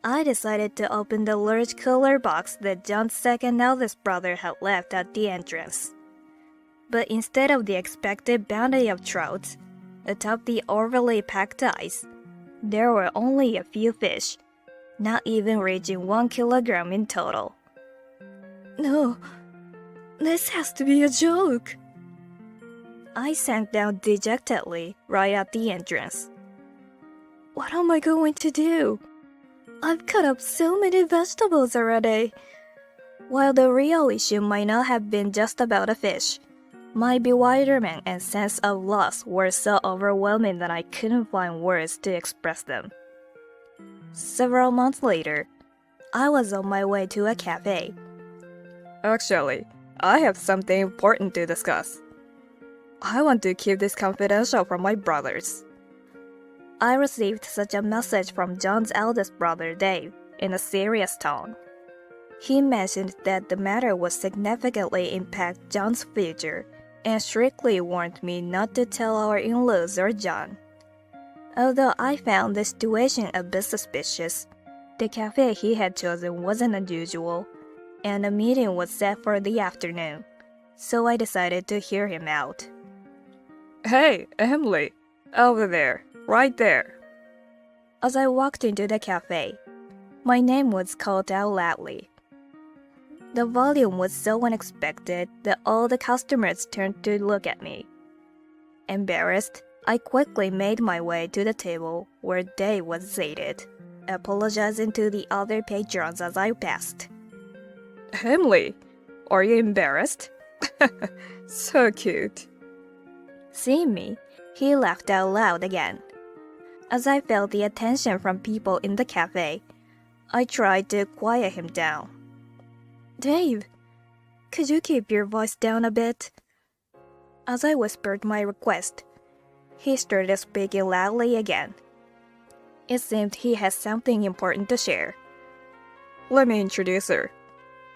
I decided to open the large cooler box that John's second eldest brother had left at the entrance. But instead of the expected bounty of trouts, atop the overly packed ice, there were only a few fish, not even reaching 1 kilogram in total. No, this has to be a joke. I sank down dejectedly right at the entrance. What am I going to do? I've cut up so many vegetables already. While the real issue might not have been just about a fish, my bewilderment and sense of loss were so overwhelming that I couldn't find words to express them. Several months later, I was on my way to a cafe. Actually, I have something important to discuss. I want to keep this confidential from my brothers. I received such a message from John's eldest brother, Dave, in a serious tone. He mentioned that the matter would significantly impact John's future and strictly warned me not to tell our in-laws or John. Although I found the situation a bit suspicious, the cafe he had chosen wasn't unusual, and a meeting was set for the afternoon, so I decided to hear him out. Hey, Emily, over there, right there. As I walked into the cafe, my name was called out loudly. The volume was so unexpected that all the customers turned to look at me. Embarrassed, I quickly made my way to the table where Dave was seated, apologizing to the other patrons as I passed. Emily, are you embarrassed? So cute. Seeing me, he laughed out loud again. As I felt the attention from people in the cafe, I tried to quiet him down. Dave, could you keep your voice down a bit? As I whispered my request, he started speaking loudly again. It seemed he had something important to share. Let me introduce her.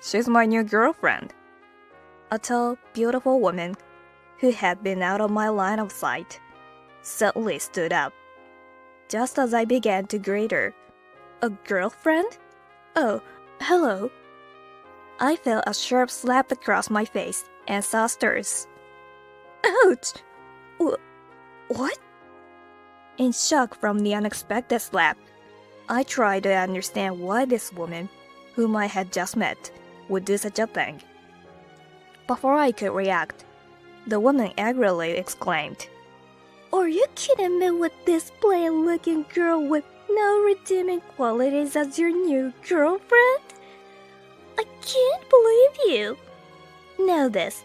She's my new girlfriend. A tall, beautiful woman who had been out of my line of sight suddenly stood up. Just as I began to greet her, A girlfriend? Oh, hello. I felt a sharp slap across my face and saw stars. Ouch! What? In shock from the unexpected slap, I tried to understand why this woman, whom I had just met, would do such a thing. Before I could react, the woman angrily exclaimed, "Are you kidding me with this plain-looking girl with no redeeming qualities as your new girlfriend? I can't believe you. Know this,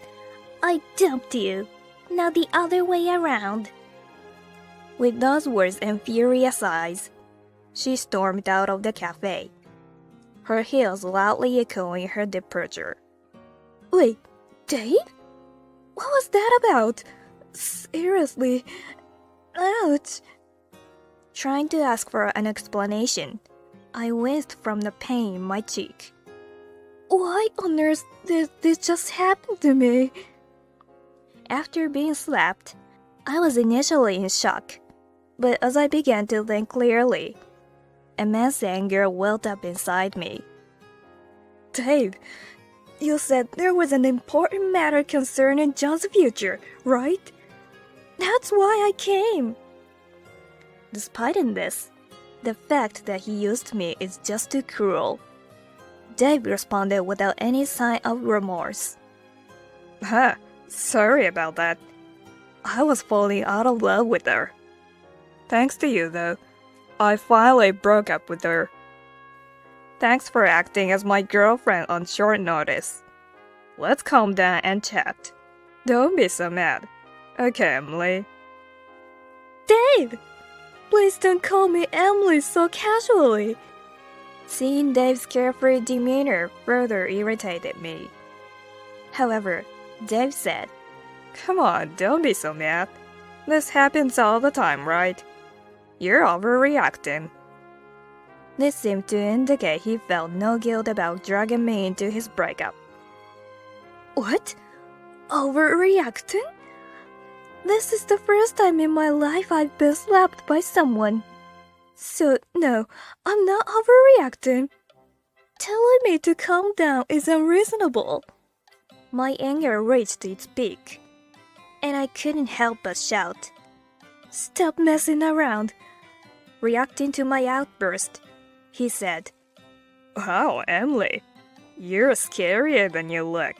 I dumped you, now the other way around." With those words and furious eyes, she stormed out of the cafe, her heels loudly echoing her departure. Wait, Dave? What was that about? Seriously, ouch. Trying to ask for an explanation, I winced from the pain in my cheek. Why on earth did this just happen to me? After being slapped, I was initially in shock, but as I began to think clearly, immense anger welled up inside me. Dave, you said there was an important matter concerning John's future, right? That's why I came. Despite this, the fact that he used me is just too cruel. Dave responded without any sign of remorse. Sorry about that. I was falling out of love with her. Thanks to you, though, I finally broke up with her. Thanks for acting as my girlfriend on short notice. Let's calm down and chat. Don't be so mad. Okay, Emily. Dave! Please don't call me Emily so casually. Seeing Dave's carefree demeanor further irritated me. However, Dave said, "Come on, don't be so mad. This happens all the time, right? You're overreacting." This seemed to indicate he felt no guilt about dragging me into his breakup. What? Overreacting? This is the first time in my life I've been slapped by someone. So, no, I'm not overreacting. Telling me to calm down is unreasonable. My anger reached its peak, and I couldn't help but shout, "Stop messing around." Reacting to my outburst, he said, "Wow, Emily, you're scarier than you look.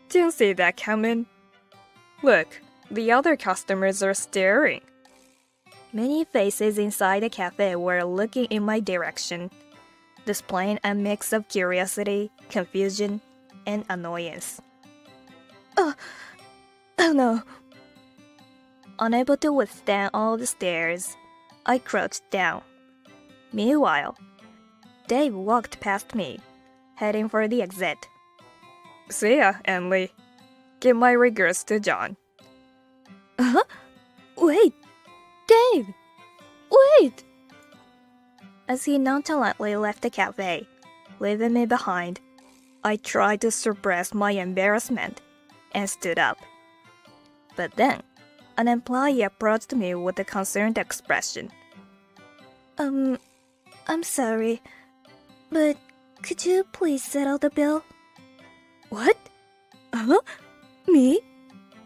Didn't see that coming. Look, the other customers are staring." Many faces inside the cafe were looking in my direction, displaying a mix of curiosity, confusion, and annoyance. Oh no. Unable to withstand all the stares, I crouched down. Meanwhile, Dave walked past me, heading for the exit. "See ya, Emily. Give my regards to John." Wait, Dave! Wait! As he nonchalantly left the cafe, leaving me behind, I tried to suppress my embarrassment and stood up. But then, an employee approached me with a concerned expression. I'm sorry, but could you please settle the bill?" What? Me?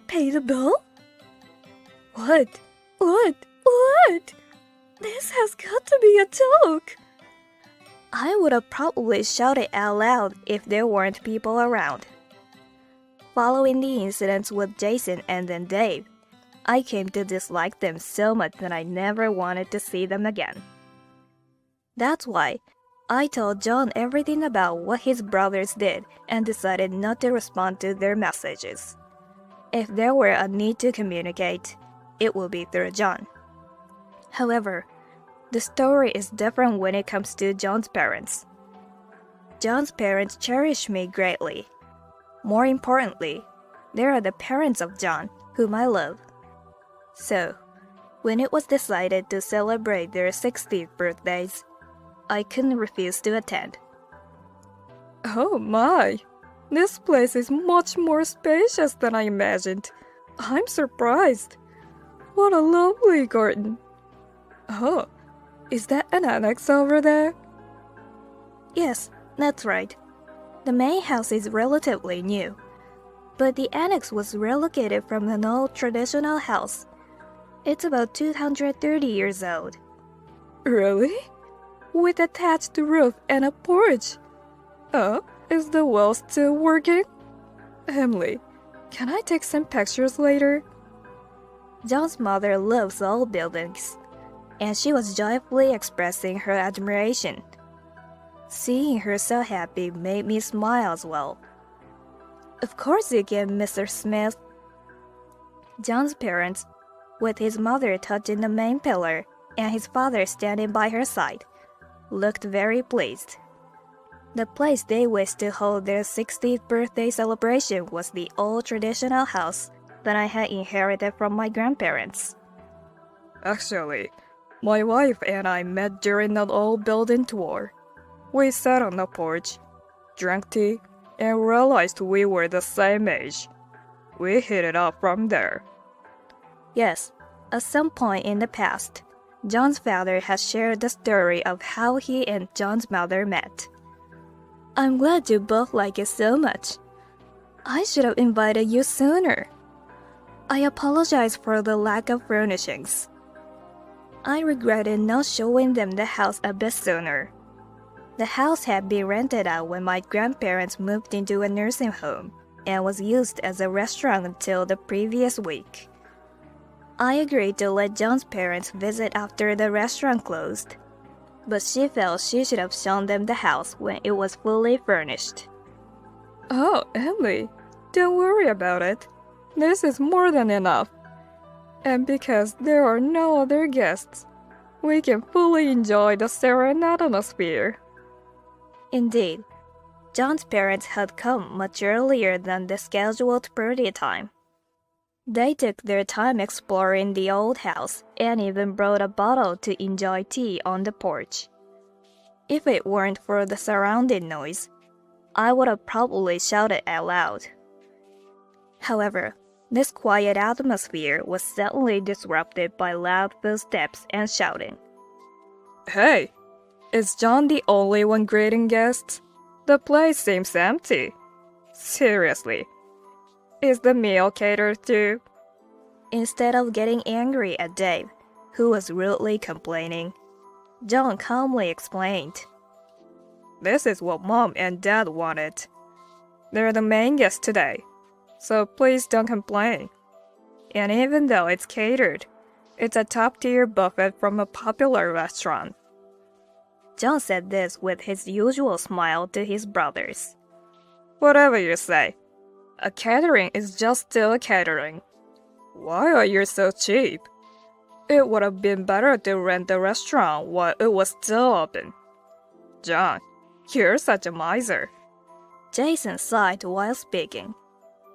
Pay the bill? What? This has got to be a joke. I would have probably shouted out loud if there weren't people around. Following the incidents with Jason and then Dave, I came to dislike them so much that I never wanted to see them again. That's why I told John everything about what his brothers did and decided not to respond to their messages. If there were a need to communicate, it will be through John. However, the story is different when it comes to John's parents. John's parents cherish me greatly. More importantly, they are the parents of John, whom I love. So, when it was decided to celebrate their 60th birthdays, I couldn't refuse to attend. Oh my! This place is much more spacious than I imagined. I'm surprised. What a lovely garden. Oh, Is that an annex over there? Yes, that's right. The main house is relatively new, but the annex was relocated from an old traditional house. It's about 230 years old. Really? With attached roof and a porch? Oh, is the well still working? Emily, can I take some pictures later? John's mother loves old buildings, and she was joyfully expressing her admiration. Seeing her so happy made me smile as well. Of course you can, Mr. Smith. John's parents, with his mother touching the main pillar and his father standing by her side, looked very pleased. The place they wished to hold their 60th birthday celebration was the old traditional house that I had inherited from my grandparents. Actually, my wife and I met during that old building tour. We sat on the porch, drank tea, and realized we were the same age. We hit it off from there. Yes, at some point in the past, John's father has shared the story of how he and John's mother met. I'm glad you both like it so much. I should have invited you sooner. I apologize for the lack of furnishings. I regretted not showing them the house a bit sooner. The house had been rented out when my grandparents moved into a nursing home and was used as a restaurant until the previous week. I agreed to let John's parents visit after the restaurant closed, but she felt she should have shown them the house when it was fully furnished. Oh, Emily, don't worry about it. This is more than enough. And because there are no other guests, we can fully enjoy the serene atmosphere. Indeed, John's parents had come much earlier than the scheduled party time. They took their time exploring the old house and even brought a bottle to enjoy tea on the porch. If it weren't for the surrounding noise, I would have probably shouted out loud. However, this quiet atmosphere was suddenly disrupted by loud footsteps and shouting. Hey, is John the only one greeting guests? The place seems empty. Seriously, is the meal catered to? Instead of getting angry at Dave, who was rudely complaining, John calmly explained. This is what Mom and Dad wanted. They're the main guests today, so please don't complain. And even though it's catered, it's a top-tier buffet from a popular restaurant. John said this with his usual smile to his brothers. Whatever you say, a catering is just still a catering. Why are you so cheap? It would have been better to rent the restaurant while it was still open. John, you're such a miser. Jason sighed while speaking.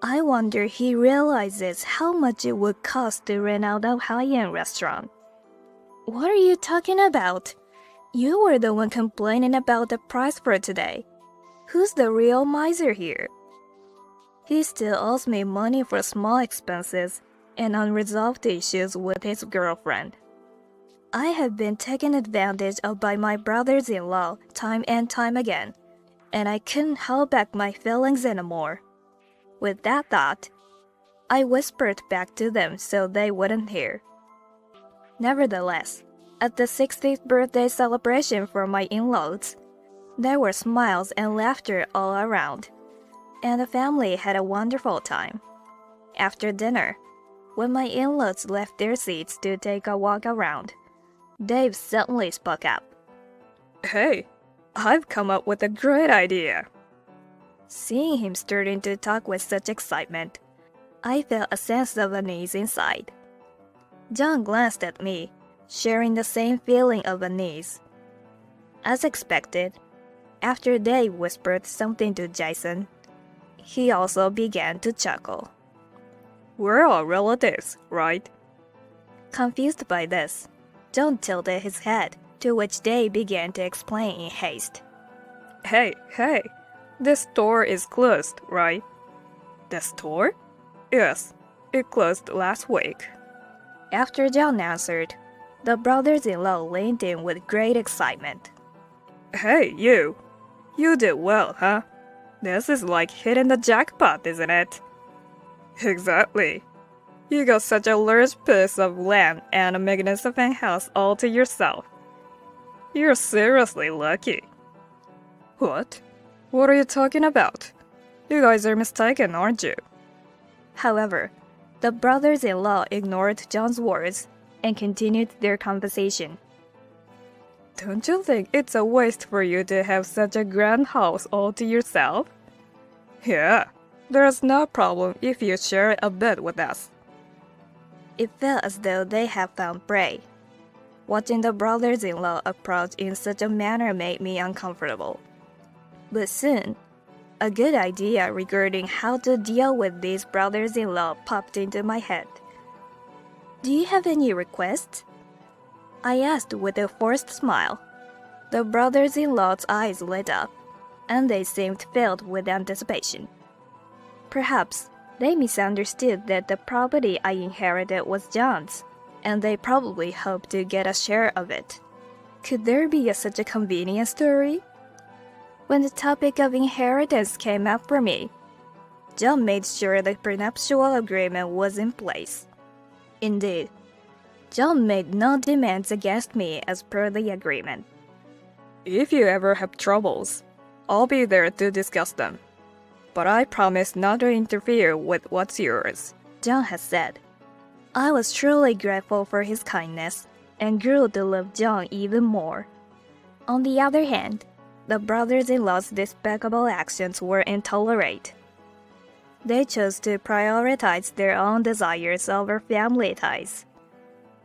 I wonder he realizes how much it would cost to rent out a high-end restaurant. What are you talking about? You were the one complaining about the price for today. Who's the real miser here? He still owes me money for small expenses and unresolved issues with his girlfriend. I have been taken advantage of by my brothers-in-law time and time again, and I couldn't hold back my feelings anymore. With that thought, I whispered back to them so they wouldn't hear. Nevertheless, at the 60th birthday celebration for my in-laws, there were smiles and laughter all around, and the family had a wonderful time. After dinner, when my in-laws left their seats to take a walk around, Dave suddenly spoke up. Hey, I've come up with a great idea. Seeing him starting to talk with such excitement, I felt a sense of unease inside. John glanced at me, sharing the same feeling of unease. As expected, after Dave whispered something to Jason, he also began to chuckle. We're all relatives, right? Confused by this, John tilted his head, to which Dave began to explain in haste. Hey, this store is closed, right? The store? Yes, it closed last week. After John answered, The brothers-in-law leaned in with great excitement. Hey, you! You did well, huh? This is like hitting the jackpot, isn't it? Exactly. You got such a large piece of land and a magnificent house all to yourself. You're seriously lucky. What? What are you talking about? You guys are mistaken, aren't you? However, the brothers-in-law ignored John's words and continued their conversation. Don't you think it's a waste for you to have such a grand house all to yourself? Yeah, there's no problem if you share it a bit with us. It felt as though they had found prey. Watching the brothers-in-law approach in such a manner made me uncomfortable. But soon, a good idea regarding how to deal with these brothers-in-law popped into my head. Do you have any requests? I asked with a forced smile. The brothers-in-law's eyes lit up, and they seemed filled with anticipation. Perhaps they misunderstood that the property I inherited was John's, and they probably hoped to get a share of it. Could there be such a convenient story? When the topic of inheritance came up for me, John made sure the prenuptial agreement was in place. Indeed, John made no demands against me as per the agreement. If you ever have troubles, I'll be there to discuss them. But I promise not to interfere with what's yours, John had said. I was truly grateful for his kindness and grew to love John even more. On the other hand, the brothers-in-law's despicable actions were intolerable. They chose to prioritize their own desires over family ties.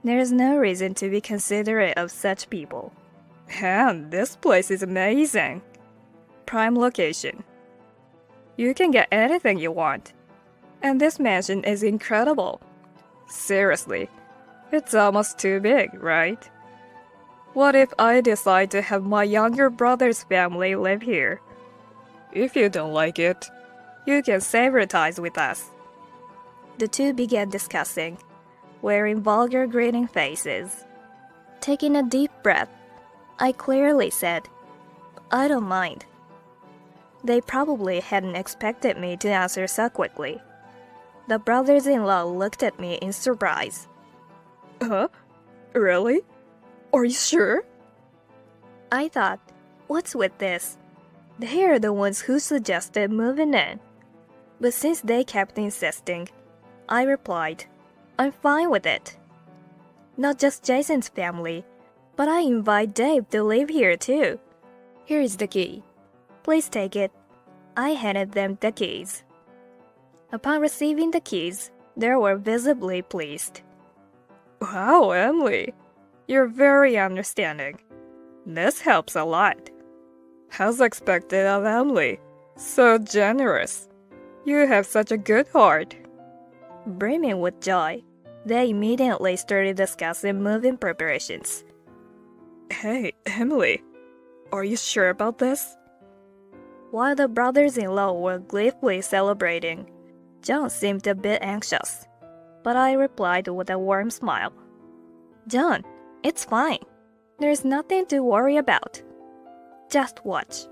There is no reason to be considerate of such people. And this place is amazing. Prime location. You can get anything you want. And this mansion is incredible. Seriously, it's almost too big, right? What if I decide to have my younger brother's family live here? If you don't like it, you can sever ties with us. The two began discussing, wearing vulgar grinning faces. Taking a deep breath, I clearly said, I don't mind. They probably hadn't expected me to answer so quickly. The brothers-in-law looked at me in surprise. Huh? Really? Are you sure? I thought, what's with this? They are the ones who suggested moving in. But since they kept insisting, I replied, I'm fine with it. Not just Jason's family, but I invite Dave to live here too. Here is the key. Please take it. I handed them the keys. Upon receiving the keys, they were visibly pleased. Wow, Emily. You're very understanding. This helps a lot. As expected of Emily. So generous. You have such a good heart. Brimming with joy, they immediately started discussing moving preparations. Hey, Emily. Are you sure about this? While the brothers-in-law were gleefully celebrating, John seemed a bit anxious, but I replied with a warm smile. John, it's fine. There's nothing to worry about. Just watch.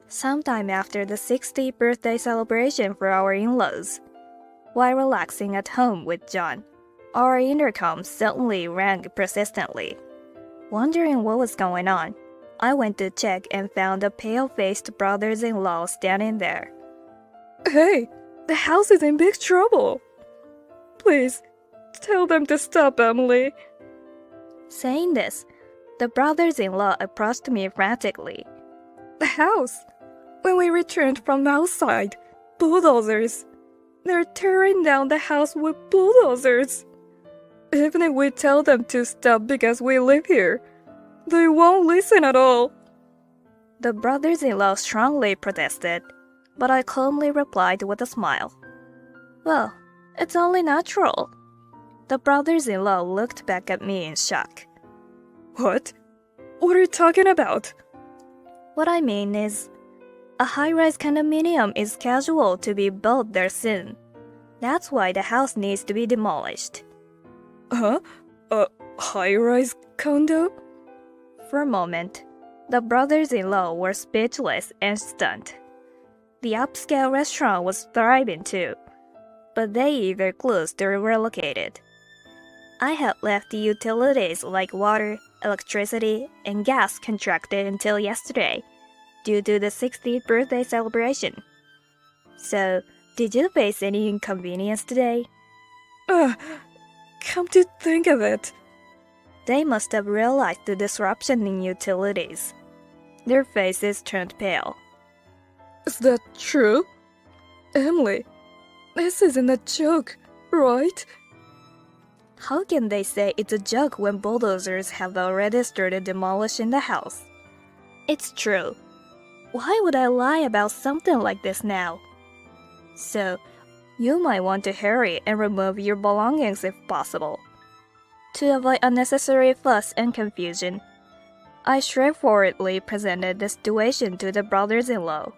Sometime after the 60th birthday celebration for our in-laws, while relaxing at home with John, our intercom suddenly rang persistently. Wondering what was going on, I went to check and found the pale-faced brothers-in-law standing there. Hey, the house is in big trouble. Please, tell them to stop, Emily. Saying this, the brothers-in-law approached me frantically. The house. When we returned from outside, bulldozers. They're tearing down the house with bulldozers. Even if we tell them to stop because we live here, they won't listen at all. The brothers-in-law strongly protested, but I calmly replied with a smile. Well, it's only natural. The brothers-in-law looked back at me in shock. What? What are you talking about? What I mean is, a high-rise condominium is scheduled to be built there soon. That's why the house needs to be demolished. Huh? high-rise condo? For a moment, the brothers-in-law were speechless and stunned. The upscale restaurant was thriving too, but they either closed or relocated. I had left the utilities like water, electricity, and gas contracted until yesterday, due to the 60th birthday celebration. So, did you face any inconvenience today? Come to think of it. They must have realized the disruption in utilities. Their faces turned pale. Is that true? Emily, this isn't a joke, right? How can they say it's a joke when bulldozers have already started demolishing the house? It's true. Why would I lie about something like this now? So, you might want to hurry and remove your belongings if possible. To avoid unnecessary fuss and confusion, I straightforwardly presented the situation to the brothers-in-law.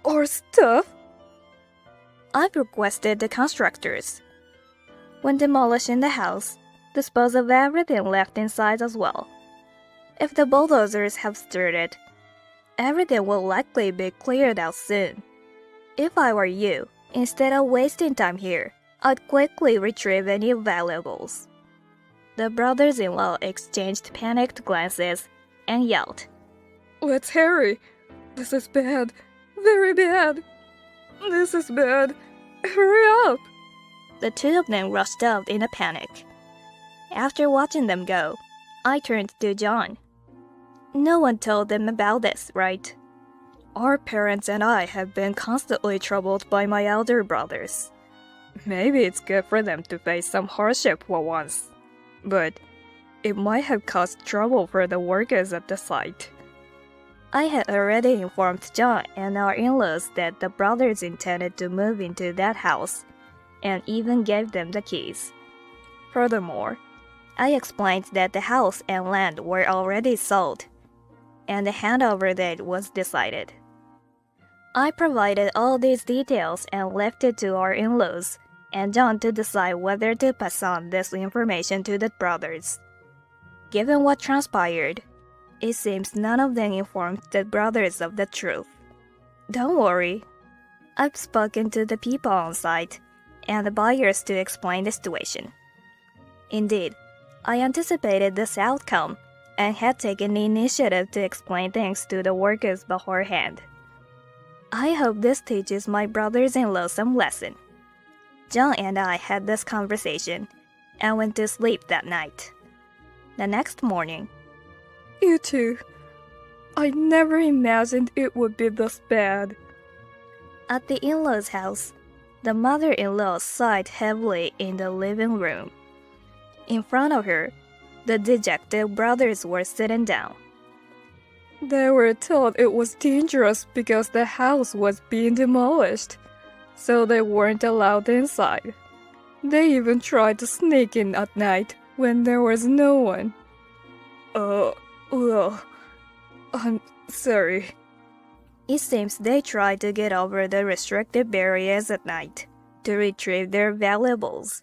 Our stuff? I've requested the constructors, when demolishing the house, dispose of everything left inside as well. If the bulldozers have started, everything will likely be cleared out soon. If I were you, instead of wasting time here, I'd quickly retrieve any valuables. The brothers-in-law exchanged panicked glances and yelled, Let's hurry. This is bad. Very bad. This is bad. Hurry up. The two of them rushed out in a panic. After watching them go, I turned to John. No one told them about this, right? Our parents and I have been constantly troubled by my elder brothers. Maybe it's good for them to face some hardship for once, but it might have caused trouble for the workers at the site. I had already informed John and our in-laws that the brothers intended to move into that house, and even gave them the keys. Furthermore, I explained that the house and land were already sold, and the handover date was decided. I provided all these details and left it to our in-laws and John to decide whether to pass on this information to the brothers. Given what transpired, it seems none of them informed the brothers of the truth. Don't worry, I've spoken to the people on site and the buyers to explain the situation. Indeed, I anticipated this outcome and had taken the initiative to explain things to the workers beforehand. I hope this teaches my brothers-in-law some lesson. John and I had this conversation and went to sleep that night. The next morning, You two, I never imagined it would be this bad. at the in-laws' house, the mother-in-law sighed heavily in the living room. In front of her, the dejected brothers were sitting down. They were told it was dangerous because the house was being demolished, so they weren't allowed inside. They even tried to sneak in at night when there was no one. Well, I'm sorry. It seems they tried to get over the restricted barriers at night to retrieve their valuables.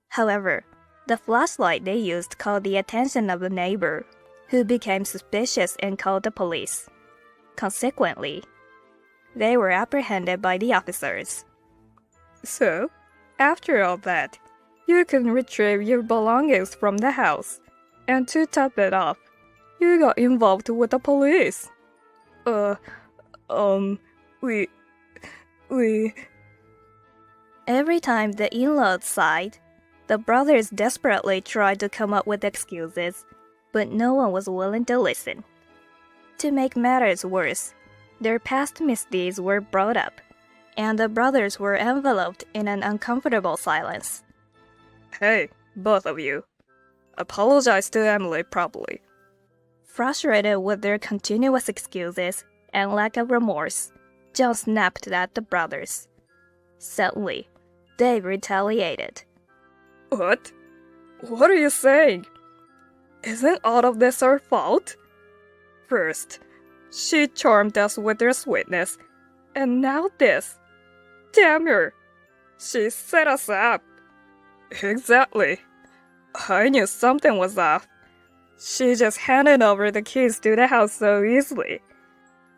However, the flashlight they used caught the attention of a neighbor, who became suspicious and called the police. Consequently, they were apprehended by the officers. So, after all that, you can retrieve your belongings from the house, and to top it off, you got involved with the police. We... Every time the in-laws sighed, the brothers desperately tried to come up with excuses, but no one was willing to listen. To make matters worse, their past misdeeds were brought up, and the brothers were enveloped in an uncomfortable silence. Hey, both of you. Apologize to Emily properly. Frustrated with their continuous excuses and lack of remorse, John snapped at the brothers. Suddenly, they retaliated. What? What are you saying? Isn't all of this our fault? First, she charmed us with her sweetness, and now this. Damn her! She set us up. Exactly. I knew something was off. She just handed over the keys to the house so easily.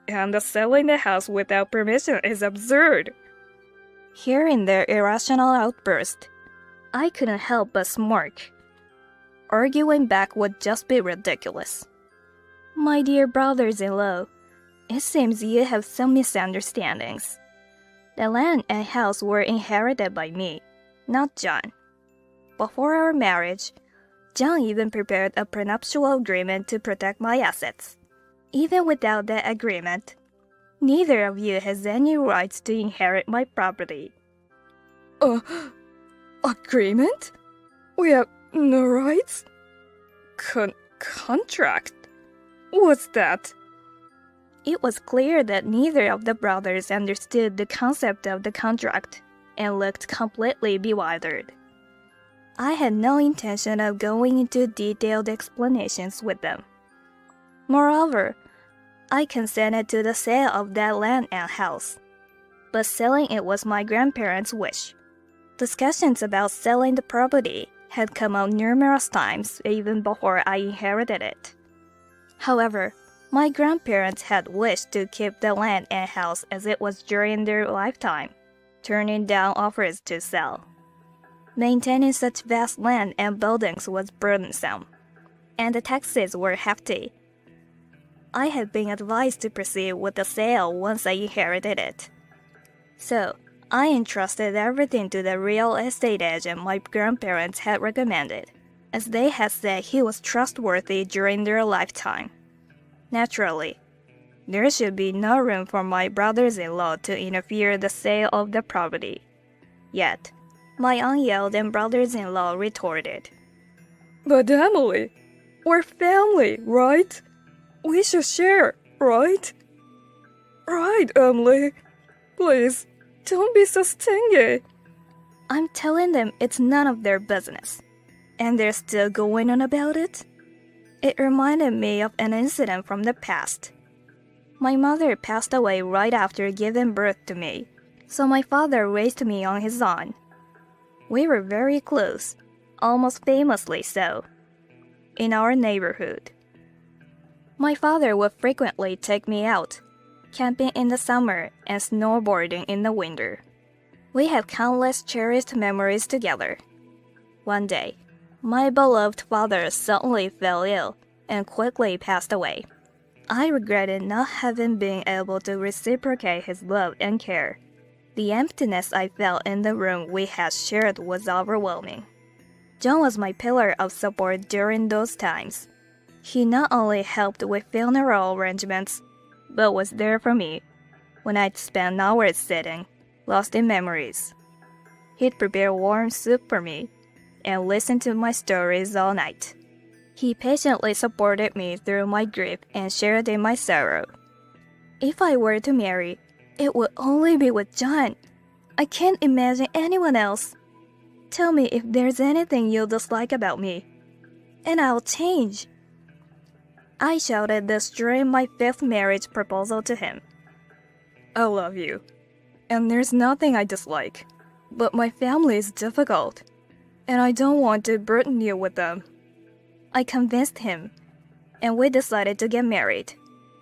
And selling the house without permission is absurd. Hearing their irrational outburst, I couldn't help but smirk. Arguing back would just be ridiculous. My dear brothers-in-law, it seems you have some misunderstandings. The land and house were inherited by me, not John. Before our marriage, John even prepared a prenuptial agreement to protect my assets. Even without that agreement, neither of you has any rights to inherit my property. Agreement? We have no rights? Contract? What's that? It was clear that neither of the brothers understood the concept of the contract and looked completely bewildered. I had no intention of going into detailed explanations with them. Moreover, I consented to the sale of that land and house, but selling it was my grandparents' wish. Discussions about selling the property had come up numerous times even before I inherited it. However, my grandparents had wished to keep the land and house as it was during their lifetime, turning down offers to sell. Maintaining such vast land and buildings was burdensome, and the taxes were hefty. I had been advised to proceed with the sale once I inherited it. So, I entrusted everything to the real estate agent my grandparents had recommended, as they had said he was trustworthy during their lifetime. Naturally, there should be no room for my brothers-in-law to interfere in the sale of the property. Yet, my unyielding brothers-in-law retorted, But Emily, we're family, right? We should share, right? Right, Emily. Please, don't be so stingy. I'm telling them it's none of their business, and they're still going on about it? It reminded me of an incident from the past. My mother passed away right after giving birth to me, so my father raised me on his own. We were very close, almost famously so, in our neighborhood. My father would frequently take me out, camping in the summer and snowboarding in the winter. We had countless cherished memories together. One day, my beloved father suddenly fell ill and quickly passed away. I regretted not having been able to reciprocate his love and care. The emptiness I felt in the room we had shared was overwhelming. John was my pillar of support during those times. He not only helped with funeral arrangements, but was there for me when I'd spend hours sitting, lost in memories. He'd prepare warm soup for me and listen to my stories all night. He patiently supported me through my grief and shared in my sorrow. If I were to marry, it would only be with John. I can't imagine anyone else. Tell me if there's anything you dislike about me, and I'll change. I shouted this during my 5th marriage proposal to him. I love you, and there's nothing I dislike, but my family is difficult, and I don't want to burden you with them. I convinced him, and we decided to get married.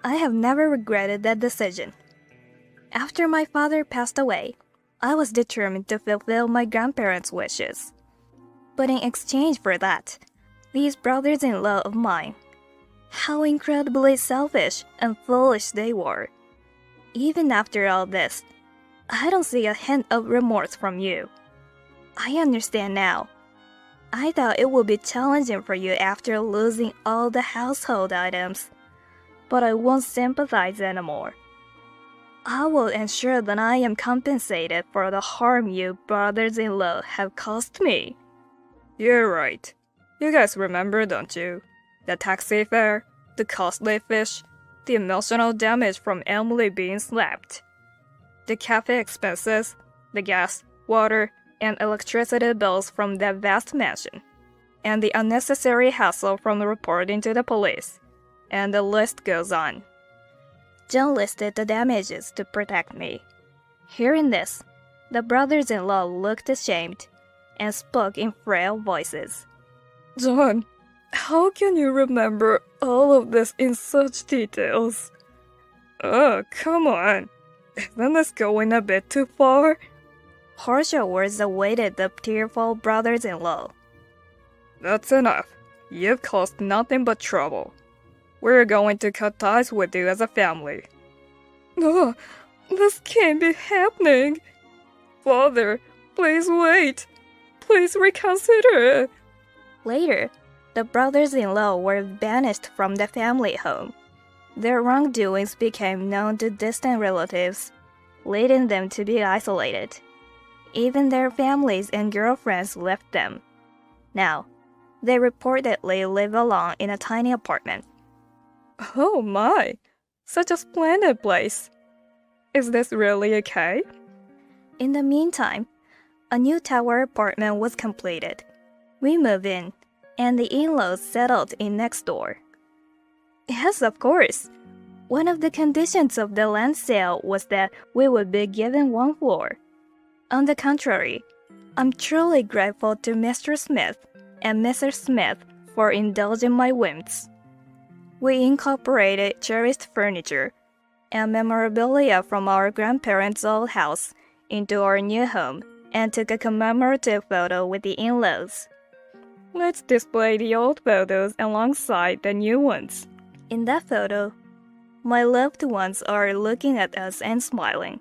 I have never regretted that decision. After my father passed away, I was determined to fulfill my grandparents' wishes. But in exchange for that, these brothers-in-law of mine, how incredibly selfish and foolish they were. Even after all this, I don't see a hint of remorse from you. I understand now. I thought it would be challenging for you after losing all the household items, but I won't sympathize anymore. I will ensure that I am compensated for the harm you brothers-in-law have caused me. You're right. You guys remember, don't you? The taxi fare, the costly fish, the emotional damage from Emily being slapped, the cafe expenses, the gas, water, and electricity bills from that vast mansion, and the unnecessary hassle from reporting to the police, and the list goes on. John listed the damages to protect me. Hearing this, the brothers-in-law looked ashamed and spoke in frail voices. John, how can you remember all of this in such details? Oh, come on. Isn't this going a bit too far? Harsher words awaited the tearful brothers-in-law. That's enough. You've caused nothing but trouble. We're going to cut ties with you as a family. No, this can't be happening. Father, please wait. Please reconsider. Later, the brothers-in-law were banished from the family home. Their wrongdoings became known to distant relatives, leading them to be isolated. Even their families and girlfriends left them. Now, they reportedly live alone in a tiny apartment. Oh my, such a splendid place. Is this really okay? In the meantime, a new tower apartment was completed. We moved in, and the in-laws settled in next door. Yes, of course. One of the conditions of the land sale was that we would be given one floor. On the contrary, I'm truly grateful to Mr. Smith and Mrs. Smith for indulging my whims. We incorporated cherished furniture and memorabilia from our grandparents' old house into our new home and took a commemorative photo with the in-laws. Let's display the old photos alongside the new ones. In that photo, my loved ones are looking at us and smiling.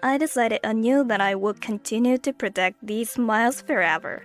I decided anew that I would continue to protect these smiles forever.